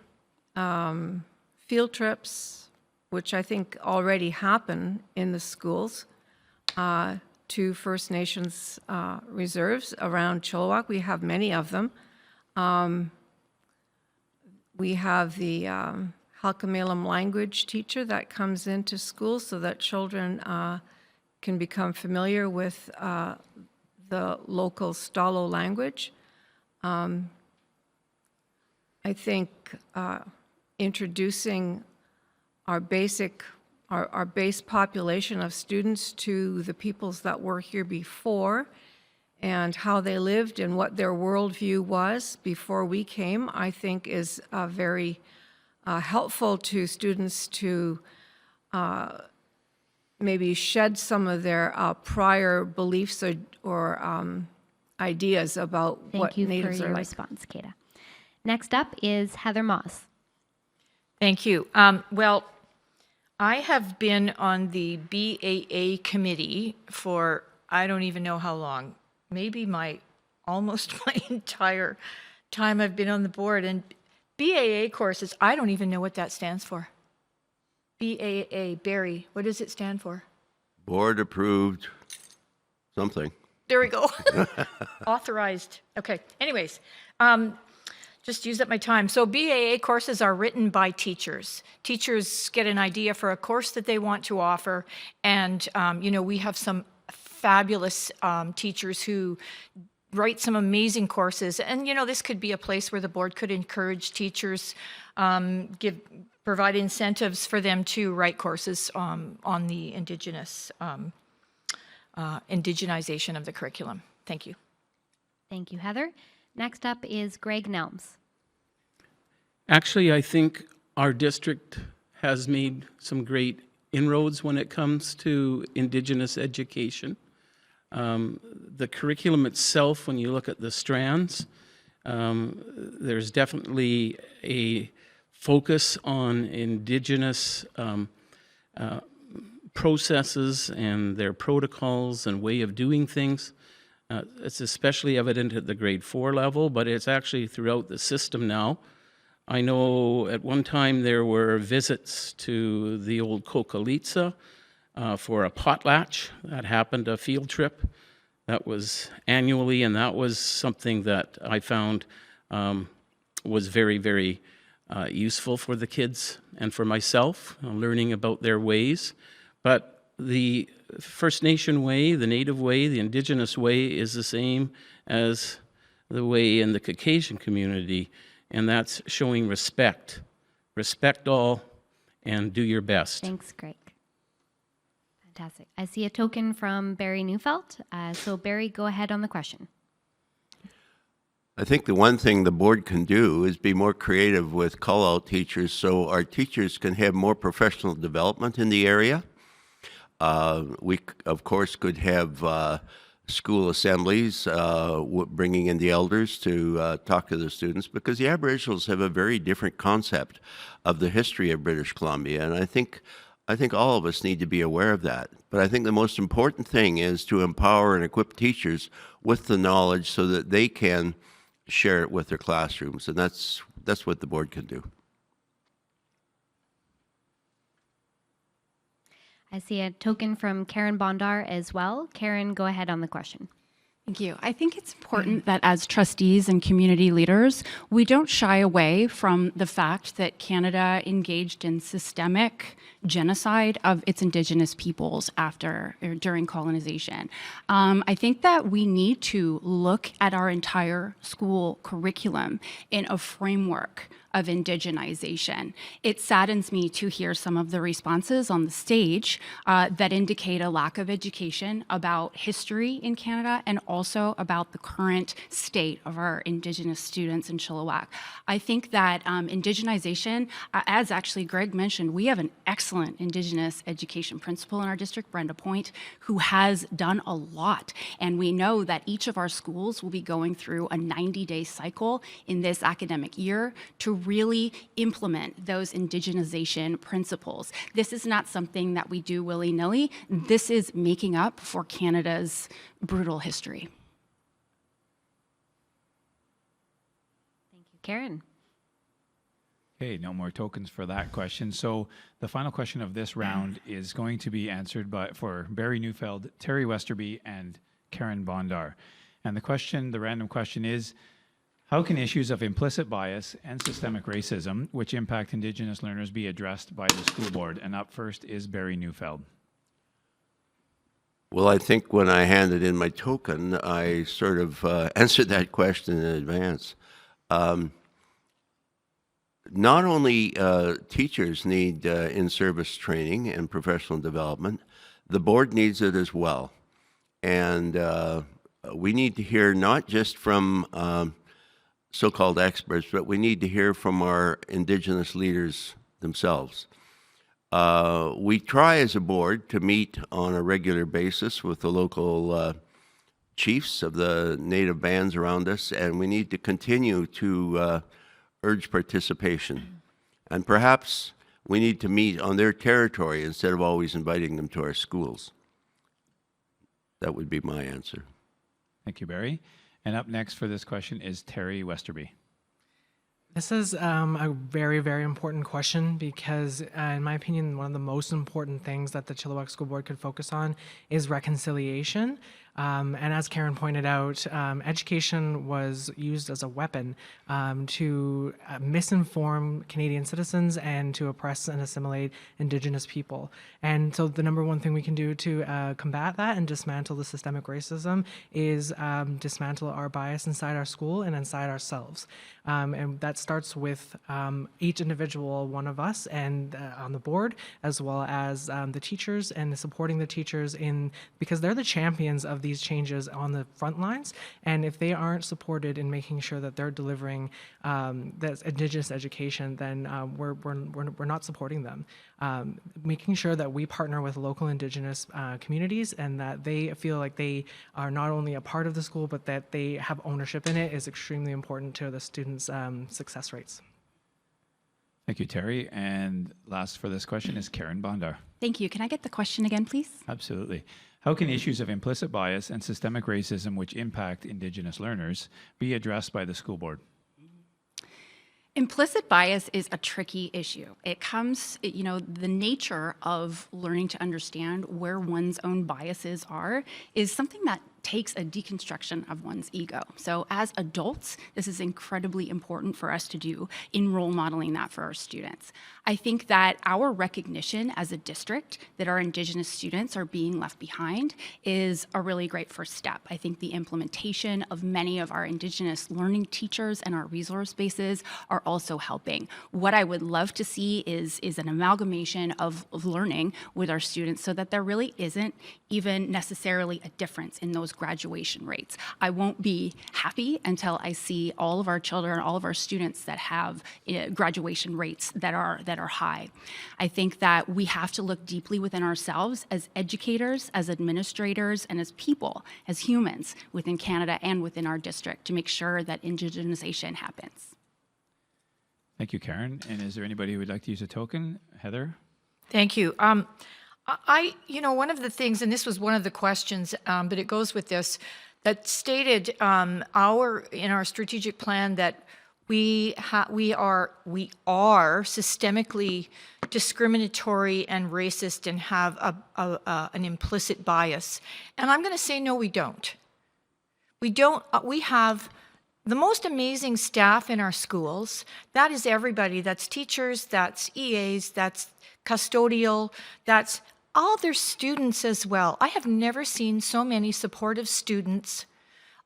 field trips, which I think already happen in the schools, to First Nations reserves around Chilliwack. We have many of them. We have the Halkamalam language teacher that comes into schools so that children can become familiar with the local Stalo language. I think introducing our base population of students to the peoples that were here before and how they lived and what their worldview was before we came, I think is very helpful to students to maybe shed some of their prior beliefs or ideas about what Thank you for Natives your are like. response, Kaethe. Next up is Heather Maahs. Thank you. Well, I have been on the BAA committee for I don't even know how long, maybe almost my entire time I've been on the board. And BAA courses, I don't even know what that stands for. BAA, Barry, what does it stand for? Board approved something. There we go. Authorized. Okay. Anyways, just used up my time. So BAA courses are written by teachers. Teachers get an idea for a course that they want to offer, and we have some fabulous teachers who write some amazing courses. And this could be a place where the board could encourage teachers, provide incentives for them to write courses on the indigenization of the curriculum. Thank you. Thank you, Heather. Next up is Greg Nelmes. Actually, I think our district has made some great inroads when it comes to Indigenous education. The curriculum itself, when you look at the strands, there's definitely a focus on Indigenous processes and their protocols and way of doing things. It's especially evident at the grade 4 level, but it's actually throughout the system now. I know at one time there were visits to the old Kokalitsa for a potlatch. That happened, a field trip. That was annually, and that was something that I found was very, very useful for the kids and for myself, learning about their ways. But the First Nation way, the Native way, the Indigenous way is the same as the way in the Caucasian community, and that's showing respect. Respect all and do your best. Thanks, Greg. Fantastic. I see a token from Barry Neufeld. So Barry, go ahead on the question. I think the one thing the board can do is be more creative with call-out teachers so our teachers can have more professional development in the area. We, of course, could have school assemblies bringing in the elders to talk to the students, because the Aboriginals have a very different concept of the history of British Columbia, and I think all of us need to be aware of that. But I think the most important thing is to empower and equip teachers with the knowledge so that they can share it with their classrooms, and that's what the board can do. I see a token from Carin Bondar as well. Carin, go ahead on the question. Thank you. I think it's important that as trustees and community leaders, we don't shy away from the fact that Canada engaged in systemic genocide of its Indigenous peoples after or during colonization. I think that we need to look at our entire school curriculum in a framework of indigenization. It saddens me to hear some of the responses on the stage that indicate a lack of education about history in Canada and also about the current state of our Indigenous students in Chilliwack. I think that indigenization, as actually Greg mentioned, we have an excellent Indigenous education principal in our district, Brenda Point, who has done a lot. And we know that each of our schools will be going through a 90-day cycle in this academic year to really implement those indigenization principles. This is not something that we do willy-nilly. This is making up for Canada's brutal history. Thank you, Carin. Okay, no more tokens for that question. So the final question of this round is going to be answered for Barry Neufeld, Teri Westerby, and Carin Bondar. And the random question is, how can issues of implicit bias and systemic racism, which impact Indigenous learners, be addressed by the school board? And up first is Barry Neufeld. Well, I think when I handed in my token, I sort of answered that question in advance. Not only teachers need in-service training and professional development, the board needs it as well. And we need to hear not just from so-called experts, but we need to hear from our Indigenous leaders themselves. We try as a board to meet on a regular basis with the local chiefs of the native bands around us, and we need to continue to urge participation. And perhaps we need to meet on their territory instead of always inviting them to our schools. That would be my answer. Thank you, Barry. And up next for this question is Teri Westerby. This is a very, very important question because, in my opinion, one of the most important things that the Chilliwack School Board could focus on is reconciliation. And as Carin pointed out, education was used as a weapon to misinform Canadian citizens and to oppress and assimilate Indigenous people. And so the number one thing we can do to combat that and dismantle the systemic racism is dismantle our bias inside our school and inside ourselves. And that starts with each individual one of us and on the board, as well as the teachers and supporting the teachers because they're the champions of these changes on the front lines. And if they aren't supported in making sure that they're delivering that Indigenous education, then we're not supporting them. Making sure that we partner with local Indigenous communities and that they feel like they are not only a part of the school, but that they have ownership in it is extremely important to the students' success rates. Thank you, Teri. And last for this question is Carin Bondar. Thank you. Can I get the question again, please? Absolutely. How can issues of implicit bias and systemic racism which impact Indigenous learners be addressed by the school board? Implicit bias is a tricky issue. It comes, the nature of learning to understand where one's own biases are is something that takes a deconstruction of one's ego. So as adults, this is incredibly important for us to do in role modeling that for our students. I think that our recognition as a district that our Indigenous students are being left behind is a really great first step. I think the implementation of many of our Indigenous learning teachers and our resource bases are also helping. What I would love to see is an amalgamation of learning with our students so that there really isn't even necessarily a difference in those graduation rates. I won't be happy until I see all of our children, all of our students that have graduation rates that are high. I think that we have to look deeply within ourselves as educators, as administrators, and as people, as humans within Canada and within our district to make sure that Indigenization happens. Thank you, Carin. And is there anybody who would like to use a token? Heather? Thank you. One of the things, and this was one of the questions, but it goes with this, that stated in our strategic plan that we are systemically discriminatory and racist and have an implicit bias. And I'm going to say, no, we don't. We don't. We have the most amazing staff in our schools. That is everybody. That's teachers, that's EAs, that's custodial, that's all their students as well. I have never seen so many supportive students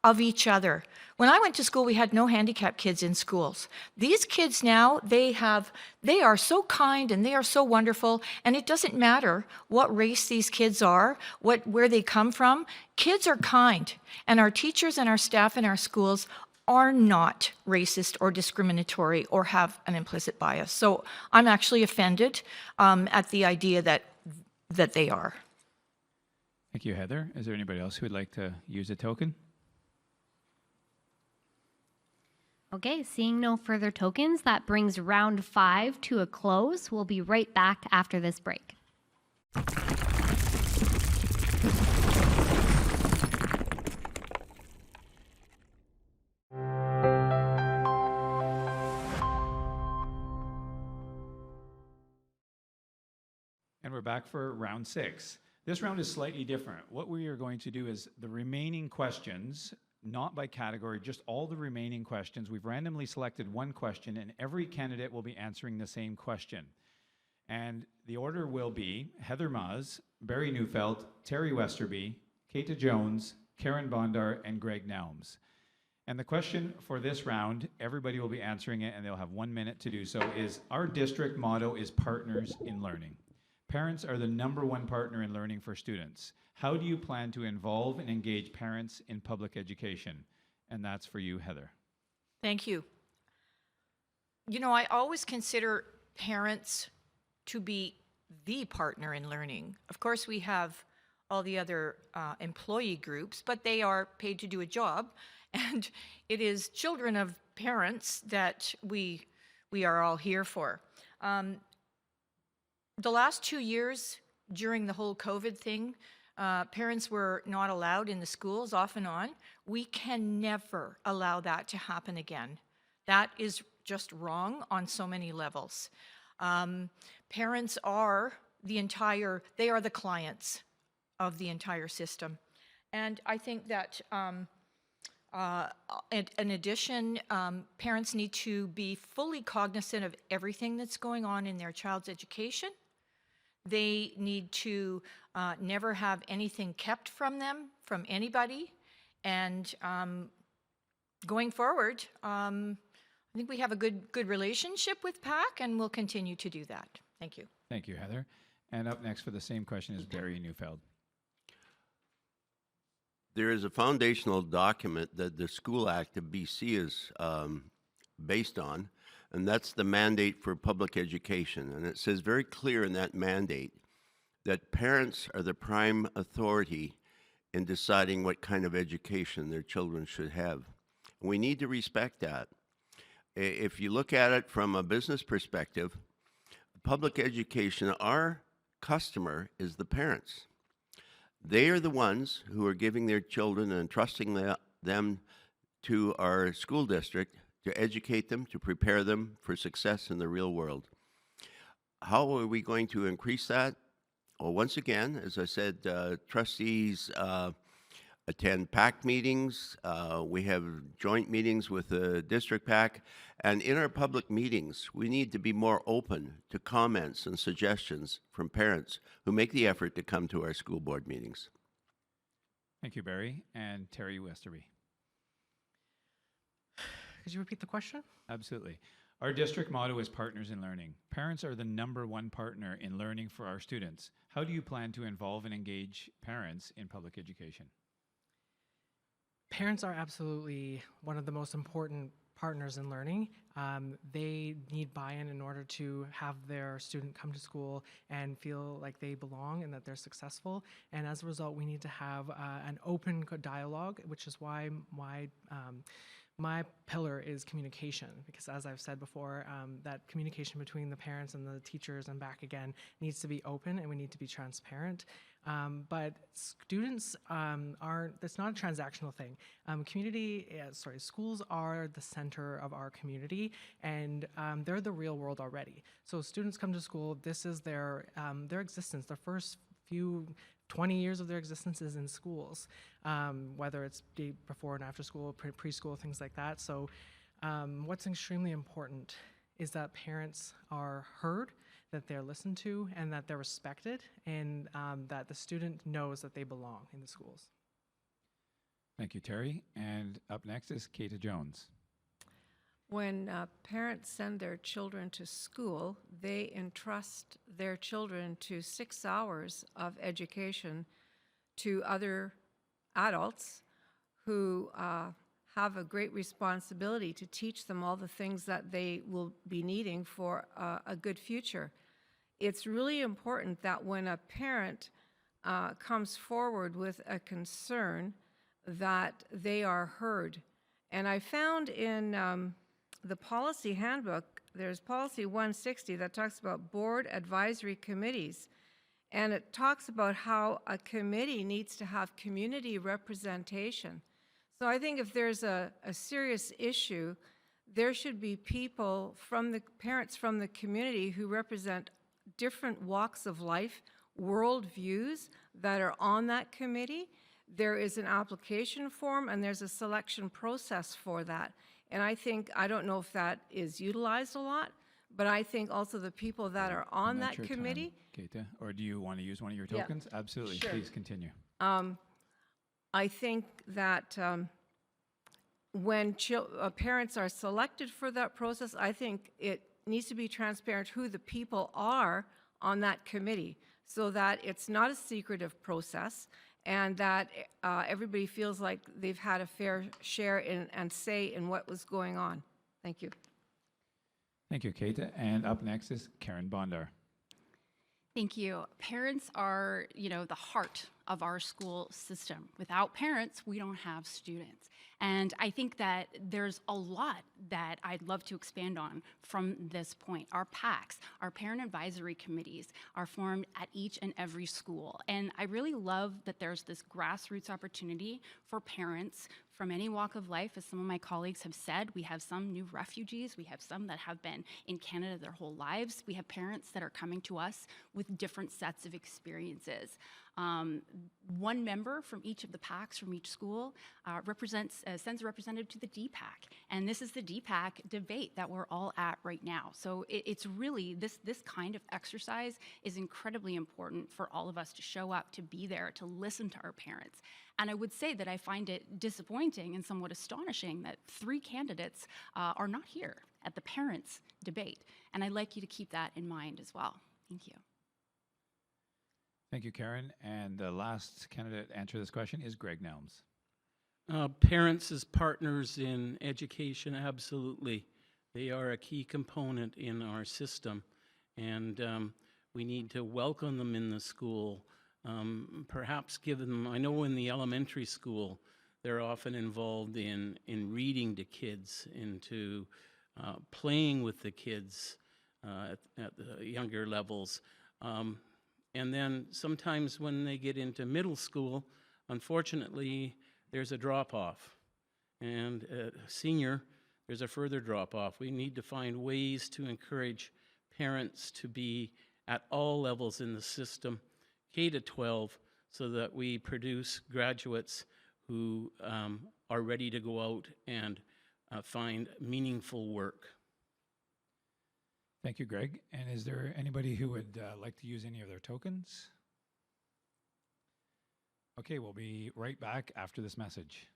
of each other. When I went to school, we had no handicapped kids in schools. These kids now, they are so kind and they are so wonderful, and it doesn't matter what race these kids are, where they come from. Kids are kind, and our teachers and our staff in our schools are not racist or discriminatory or have an implicit bias. So I'm actually offended at the idea that they are. Thank you, Heather. Is there anybody else who would like to use a token? Okay, seeing no further tokens, that brings round 5 to a close. We'll be right back after this break. And we're back for round 6. This round is slightly different. What we are going to do is the remaining questions, not by category, just all the remaining questions. We've randomly selected one question, and every candidate will be answering the same question. And the order will be Heather Maahs, Barry Neufeld, Teri Westerby, Kaethe Jones, Carin Bondar, and Greg Nelmes. And the question for this round, everybody will be answering it, and they'll have 1 minute to do so, is our district motto is Partners in Learning. Parents are the #1 partner in learning for students. How do you plan to involve and engage parents in public education? And that's for you, Heather. Thank you. I always consider parents to be the partner in learning. Of course, we have all the other employee groups, but they are paid to do a job, and it is children of parents that we are all here for. The last 2 years during the whole COVID thing, parents were not allowed in the schools off and on. We can never allow that to happen again. That is just wrong on so many levels. Parents are they are the clients of the entire system. And I think that in addition, parents need to be fully cognizant of everything that's going on in their child's education. They need to never have anything kept from them, from anybody. And going forward, I think we have a good relationship with PAC, and we'll continue to do that. Thank you. Thank you, Heather. And up next for the same question is Barry Neufeld. There is a foundational document that the School Act of BC is based on, and that's the mandate for public education. And it says very clear in that mandate that parents are the prime authority in deciding what kind of education their children should have. And we need to respect that. If you look at it from a business perspective, public education, our customer is the parents. They are the ones who are giving their children and entrusting them to our school district to educate them, to prepare them for success in the real world. How are we going to increase that? Well, once again, as I said, trustees attend PAC meetings. We have joint meetings with the district PAC. And in our public meetings, we need to be more open to comments and suggestions from parents who make the effort to come to our school board meetings. Thank you, Barry. And Teri Westerby. Could you repeat the question? Absolutely. Our district motto is Partners in Learning. Parents are the #1 partner in learning for our students. How do you plan to involve and engage parents in public education? Parents are absolutely one of the most important partners in learning. They need buy-in in order to have their student come to school and feel like they belong and that they're successful. And as a result, we need to have an open dialogue, which is why my pillar is communication, because as I've said before, that communication between the parents and the teachers and back again needs to be open, and we need to be transparent. But students it's not a transactional thing. Schools are the center of our community, and they're the real world already. So students come to school, this is their existence, their first few 20 years of their existence is in schools, whether it's before and after school, preschool, things like that. So what's extremely important is that parents are heard, that they're listened to, and that they're respected, and that the student knows that they belong in the schools. Thank you, Teri. And up next is Kaethe Jones. When parents send their children to school, they entrust their children to 6 hours of education to other adults who have a great responsibility to teach them all the things that they will be needing for a good future. It's really important that when a parent comes forward with a concern, that they are heard. And I found in the policy handbook, there's policy 160 that talks about board advisory committees. And it talks about how a committee needs to have community representation. So I think if there's a serious issue, there should be people parents from the community who represent different walks of life, worldviews that are on that committee. There is an application form and there's a selection process for that. And I don't know if that is utilized a lot, but I think also the people that are on that committee. Kaethe, or do you want to use one of your tokens? Yeah. Absolutely. Sure. Please continue. I think that when parents are selected for that process, I think it needs to be transparent who the people are on that committee so that it's not a secretive process and that everybody feels like they've had a fair share and say in what was going on. Thank you. Thank you, Kaethe. And up next is Carin Bondar. Thank you. Parents are, the heart of our school system. Without parents, we don't have students. And I think that there's a lot that I'd love to expand on from this point. Our PACs, our parent advisory committees, are formed at each and every school. And I really love that there's this grassroots opportunity for parents from any walk of life. As some of my colleagues have said, we have some new refugees. We have some that have been in Canada their whole lives. We have parents that are coming to us with different sets of experiences. One member from each of the PACs from each school sends a representative to the DPAC. And this is the DPAC debate that we're all at right now. So it's really, this kind of exercise is incredibly important for all of us to show up, to be there, to listen to our parents. And I would say that I find it disappointing and somewhat astonishing that 3 candidates are not here at the parents' debate. And I'd like you to keep that in mind as well. Thank you. Thank you, Carin. And the last candidate to answer this question is Greg Nelmes. Parents as partners in education, absolutely. They are a key component in our system, and we need to welcome them in the school. Perhaps give them, I know in the elementary school, they're often involved in reading to kids, into playing with the kids at the younger levels. And then sometimes when they get into middle school, unfortunately, there's a drop-off. And senior, there's a further drop-off. We need to find ways to encourage parents to be at all levels in the system, K to 12, so that we produce graduates who are ready to go out and find meaningful work. Thank you, Greg. And is there anybody who would like to use any of their tokens? Okay, we'll be right back after this message.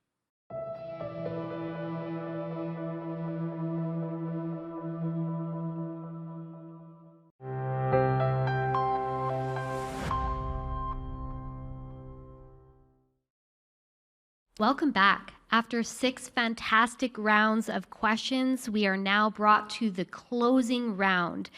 Welcome back. After 6 fantastic rounds of questions, we are now brought to the closing round.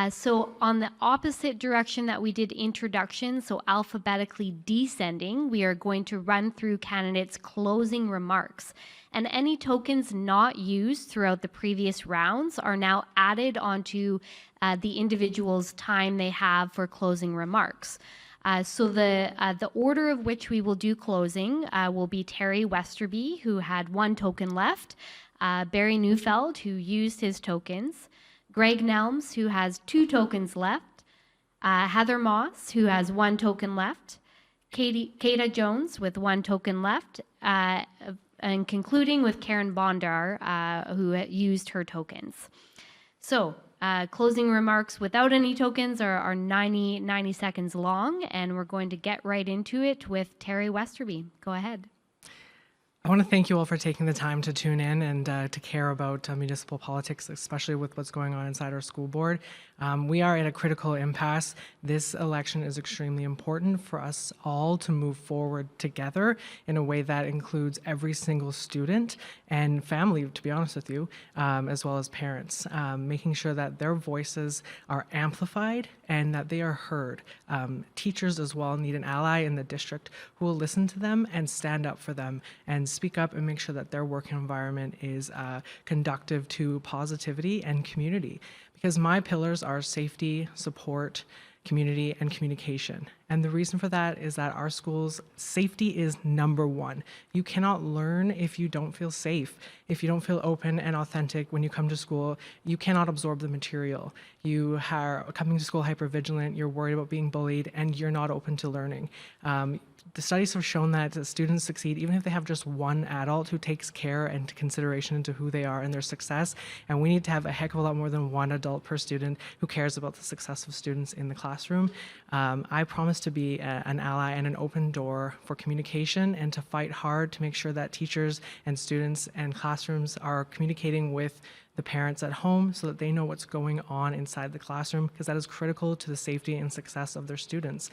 So on the opposite direction that we did introduction, so alphabetically descending, we are going to run through candidates' closing remarks. And any tokens not used throughout the previous rounds are now added onto the individual's time they have for closing remarks. So the order of which we will do closing will be Teri Westerby, who had 1 token left, Barry Neufeld, who used his tokens, Greg Nelmes, who has 2 tokens left, Heather Maahs, who has 1 token left, Kaethe Jones with 1 token left, and concluding with Carin Bondar, who used her tokens. So closing remarks without any tokens are 90 seconds long, and we're going to get right into it with Teri Westerby. Go ahead. I want to thank you all for taking the time to tune in and to care about municipal politics, especially with what's going on inside our school board. We are at a critical impasse. This election is extremely important for us all to move forward together in a way that includes every single student and family, to be honest with you, as well as parents, making sure that their voices are amplified and that they are heard. Teachers as well need an ally in the district who will listen to them and stand up for them and speak up and make sure that their work environment is conducive to positivity and community. Because my pillars are safety, support, community, and communication. And the reason for that is that our schools, safety is number 1. You cannot learn if you don't feel safe. If you don't feel open and authentic when you come to school, you cannot absorb the material. You are coming to school hypervigilant, you're worried about being bullied, and you're not open to learning. The studies have shown that students succeed even if they have just one adult who takes care and consideration into who they are and their success. And we need to have a heck of a lot more than one adult per student who cares about the success of students in the classroom. I promise to be an ally and an open door for communication and to fight hard to make sure that teachers and students and classrooms are communicating with the parents at home so that they know what's going on inside the classroom, because that is critical to the safety and success of their students.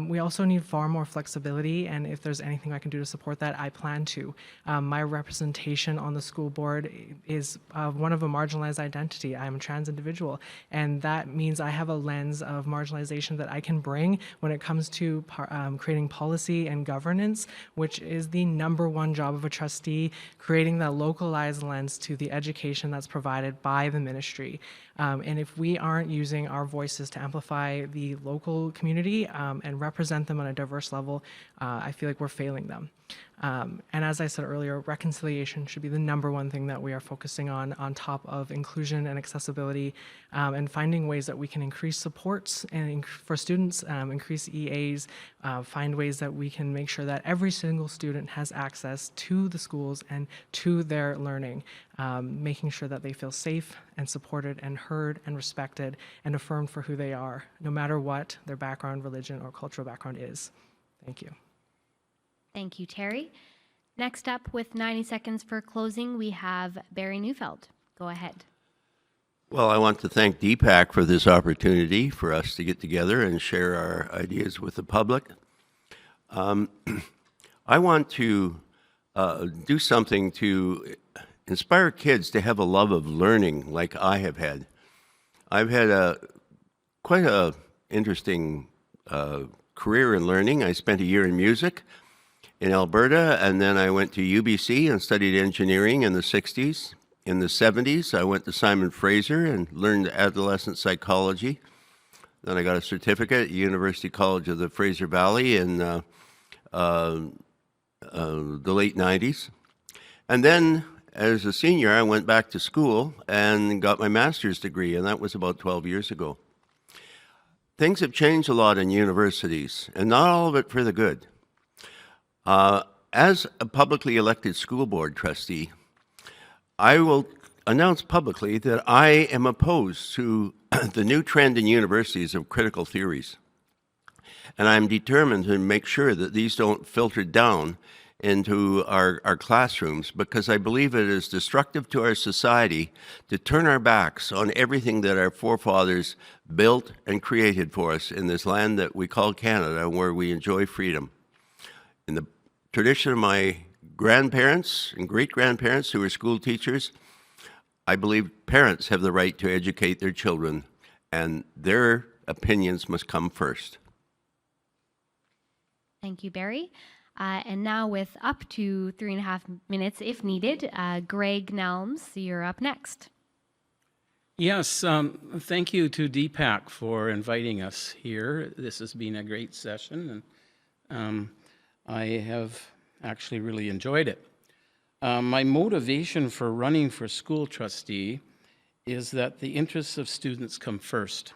We also need far more flexibility, and if there's anything I can do to support that, I plan to. My representation on the school board is one of a marginalized identity. I'm a trans individual, and that means I have a lens of marginalization that I can bring when it comes to creating policy and governance, which is the #1 job of a trustee, creating that localized lens to the education that's provided by the ministry. And if we aren't using our voices to amplify the local community and represent them on a diverse level, I feel like we're failing them. And as I said earlier, reconciliation should be the #1 thing that we are focusing on top of inclusion and accessibility, and finding ways that we can increase supports and for students, increase EAs, find ways that we can make sure that every single student has access to the schools and to their learning, making sure that they feel safe and supported and heard and respected and affirmed for who they are, no matter what their background, religion, or cultural background is. Thank you. Thank you, Teri. Next up, with 90 seconds for closing, we have Barry Neufeld. Go ahead. Well, I want to thank DPAC for this opportunity for us to get together and share our ideas with the public. I want to do something to inspire kids to have a love of learning like I have had. I've had quite a interesting career in learning. I spent a year in music in Alberta, and then I went to UBC and studied engineering in the 60s. In the 70s, I went to Simon Fraser and learned adolescent psychology. Then I got a certificate at University College of the Fraser Valley in the late 90s. And then, as a senior, I went back to school and got my master's degree, and that was about 12 years ago. Things have changed a lot in universities, and not all of it for the good. As a publicly elected school board trustee, I will announce publicly that I am opposed to the new trend in universities of critical theories. And I'm determined to make sure that these don't filter down into our classrooms, because I believe it is destructive to our society to turn our backs on everything that our forefathers built and created for us in this land that we call Canada, where we enjoy freedom. In the tradition of my grandparents and great-grandparents who were school teachers, I believe parents have the right to educate their children, and their opinions must come first. Thank you, Barry. And now, with up to 3.5 minutes, if needed, Greg Nelmes, you're up next. Yes, thank you to DPAC for inviting us here. This has been a great session, and I have actually really enjoyed it. My motivation for running for school trustee is that the interests of students come first.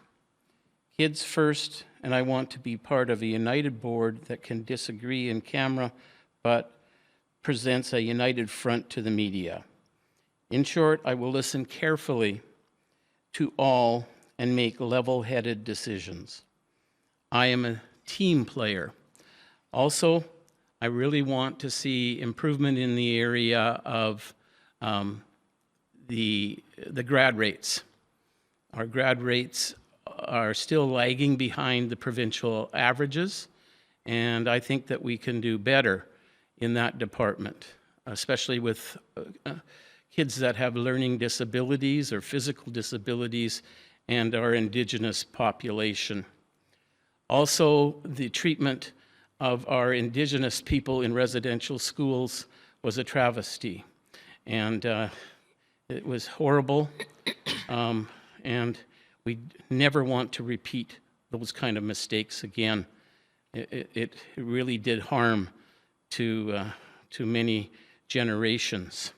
Kids first, and I want to be part of a united board that can disagree in camera, but presents a united front to the media. In short, I will listen carefully to all and make level-headed decisions. I am a team player. Also, I really want to see improvement in the area of the grad rates. Our grad rates are still lagging behind the provincial averages, and I think that we can do better in that department, especially with kids that have learning disabilities or physical disabilities and our Indigenous population. Also, the treatment of our Indigenous people in residential schools was a travesty, and it was horrible, and we never want to repeat those kind of mistakes again. It really did harm to many generations.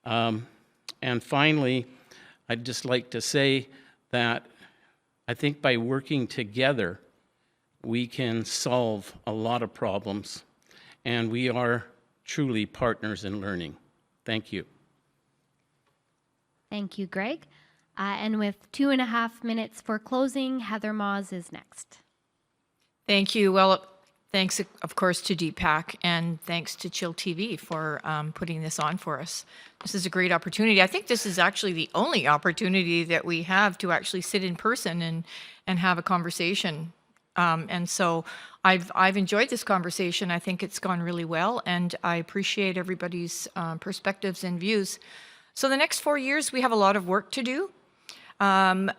And finally, I'd just like to say that I think by working together, we can solve a lot of problems, and we are truly partners in learning. Thank you. Thank you, Greg. And with 2.5 minutes for closing, Heather Maahs is next. Thank you. Well, thanks, of course, to DPAC, and thanks to chillTV for putting this on for us. This is a great opportunity. I think this is actually the only opportunity that we have to actually sit in person and have a conversation And so I've enjoyed this conversation. I think it's gone really well, and I appreciate everybody's perspectives and views. So the next 4 years, we have a lot of work to do.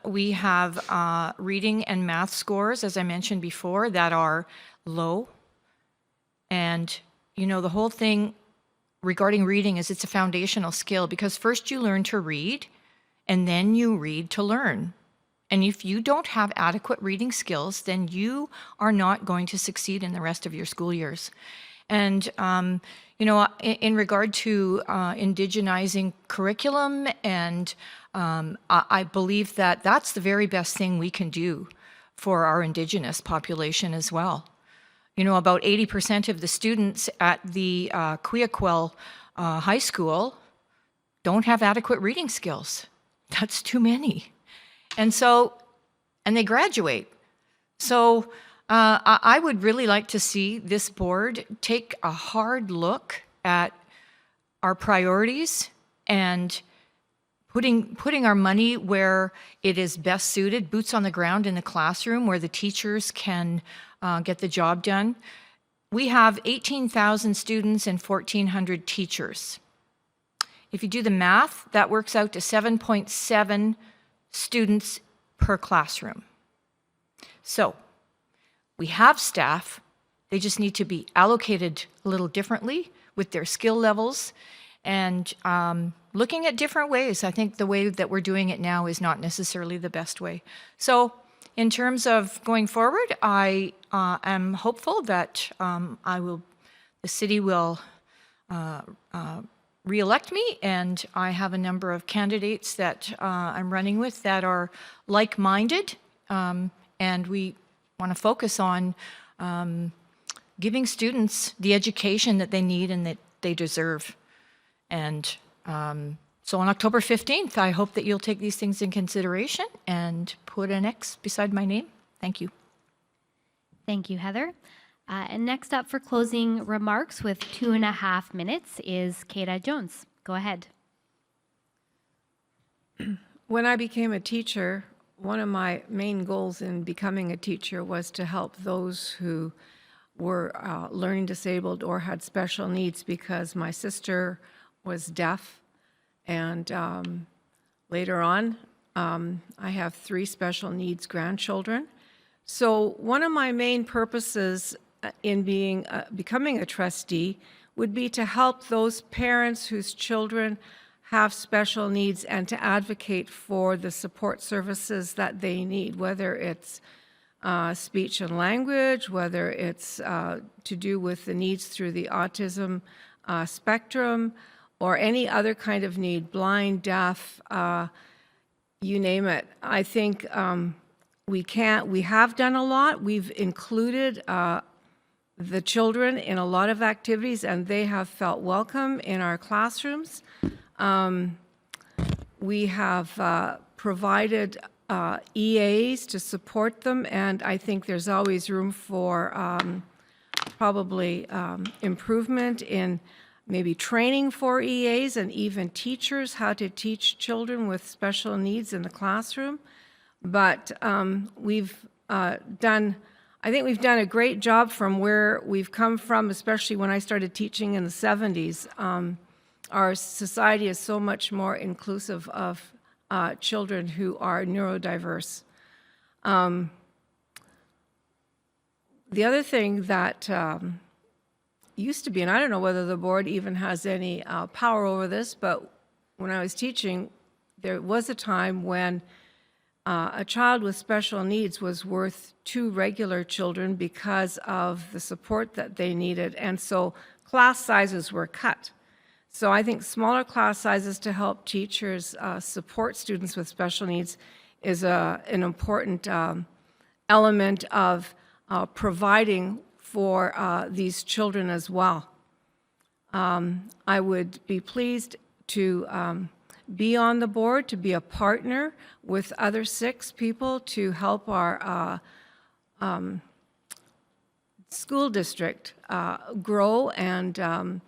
We have reading and math scores, as I mentioned before, that are low. And, you know, the whole thing regarding reading is it's a foundational skill, because first you learn to read, and then you read to learn. And if you don't have adequate reading skills, then you are not going to succeed in the rest of your school years. And, you know, in regard to indigenizing curriculum, and I believe that that's the very best thing we can do for our Indigenous population as well. You know, about 80% of the students at the Queaquel High School don't have adequate reading skills. That's too many. And so, and they graduate. So I would really like to see this board take a hard look at our priorities and putting our money where it is best suited, boots on the ground in the classroom where the teachers can get the job done. We have 18,000 students and 1,400 teachers. If you do the math, that works out to 7.7 students per classroom. So we have staff, they just need to be allocated a little differently with their skill levels, and looking at different ways. I think the way that we're doing it now is not necessarily the best way. So in terms of going forward, I am hopeful that the city will re-elect me, and I have a number of candidates that I'm running with that are like-minded, and we want to focus on giving students the education that they need and that they deserve. And so on October 15th, I hope that you'll take these things in consideration and put an X beside my name. Thank you. Thank you, Heather. And next up for closing remarks with 2.5 minutes is Kaethe Jones. Go ahead. When I became a teacher, one of my main goals in becoming a teacher was to help those who were learning disabled or had special needs, because my sister was deaf, and later on, I have 3 special needs grandchildren. So one of my main purposes in becoming a trustee would be to help those parents whose children have special needs and to advocate for the support services that they need, whether it's speech and language, whether it's to do with the needs through the autism spectrum, or any other kind of need, blind, deaf, you name it. I think we have done a lot. We've included the children in a lot of activities, and they have felt welcome in our classrooms. We have provided EAs to support them, and I think there's always room for probably improvement in maybe training for EAs and even teachers how to teach children with special needs in the classroom. But I think we've done a great job from where we've come from, especially when I started teaching in the 70s. Our society is so much more inclusive of children who are neurodiverse. The other thing that used to be, and I don't know whether the board even has any power over this, but when I was teaching, there was a time when a child with special needs was worth 2 regular children because of the support that they needed, and so class sizes were cut. So I think smaller class sizes to help teachers support students with special needs is an important element of providing for these children as well. I would be pleased to be on the board, to be a partner with other 6 people to help our school district grow and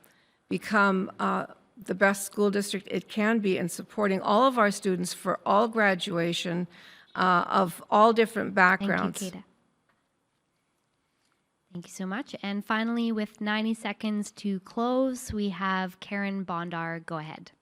become the best school district it can be in supporting all of our students for all graduation of all different backgrounds. Thank you, Kaethe. Thank you so much. And finally, with 90 seconds to close, we have Carin Bondar. Go ahead.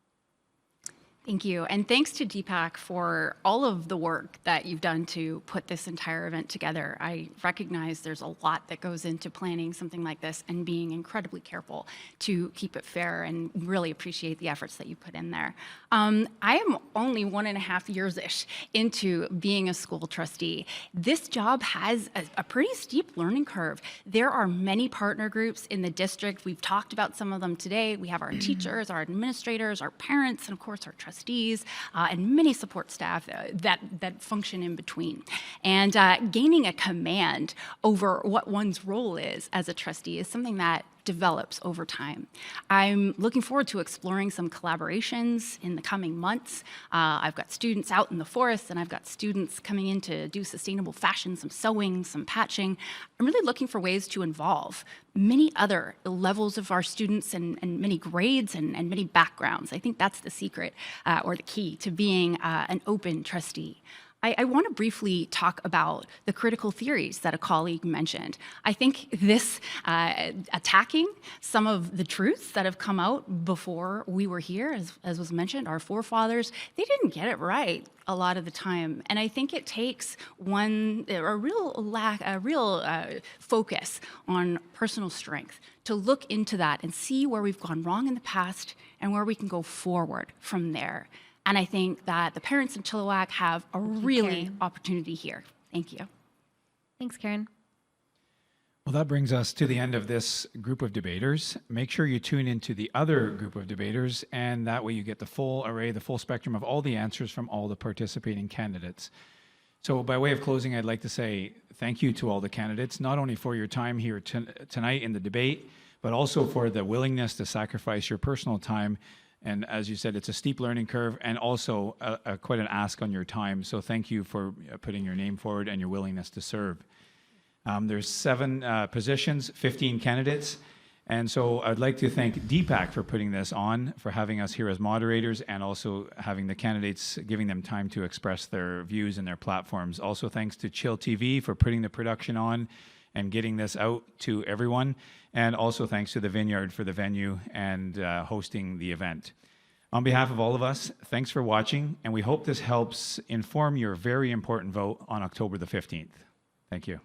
Thank you. And thanks to DPAC for all of the work that you've done to put this entire event together. I recognize there's a lot that goes into planning something like this and being incredibly careful to keep it fair, and really appreciate the efforts that you put in there. I am only 1.5 years-ish into being a school trustee. This job has a pretty steep learning curve. There are many partner groups in the district. We've talked about some of them today. We have our teachers, our administrators, our parents, and of course our trustees, and many support staff that function in between. And gaining a command over what one's role is as a trustee is something that develops over time. I'm looking forward to exploring some collaborations in the coming months. I've got students out in the forest, and I've got students coming in to do sustainable fashion, some sewing, some patching. I'm really looking for ways to involve many other levels of our students and many grades and many backgrounds. I think that's the secret or the key to being an open trustee. I want to briefly talk about the critical theories that a colleague mentioned. I think this attacking some of the truths that have come out before we were here, as was mentioned, our forefathers, they didn't get it right a lot of the time. And I think it takes a real focus on personal strength to look into that and see where we've gone wrong in the past and where we can go forward from there. And I think that the parents in Chilliwack have a really opportunity here. Thank you. Thanks, Carin. Well, that brings us to the end of this group of debaters. Make sure you tune into the other group of debaters, and that way you get the full array, the full spectrum of all the answers from all the participating candidates. So by way of closing, I'd like to say thank you to all the candidates, not only for your time here tonight in the debate, but also for the willingness to sacrifice your personal time. And as you said, it's a steep learning curve, and also quite an ask on your time. So thank you for putting your name forward and your willingness to serve. There's 7 positions, 15 candidates. And so I'd like to thank DPAC for putting this on, for having us here as moderators, and also having the candidates, giving them time to express their views and their platforms. Also thanks to chillTV for putting the production on and getting this out to everyone. And also thanks to the Vineyard for the venue and hosting the event. On behalf of all of us, thanks for watching, and we hope this helps inform your very important vote on October the 15th. Thank you.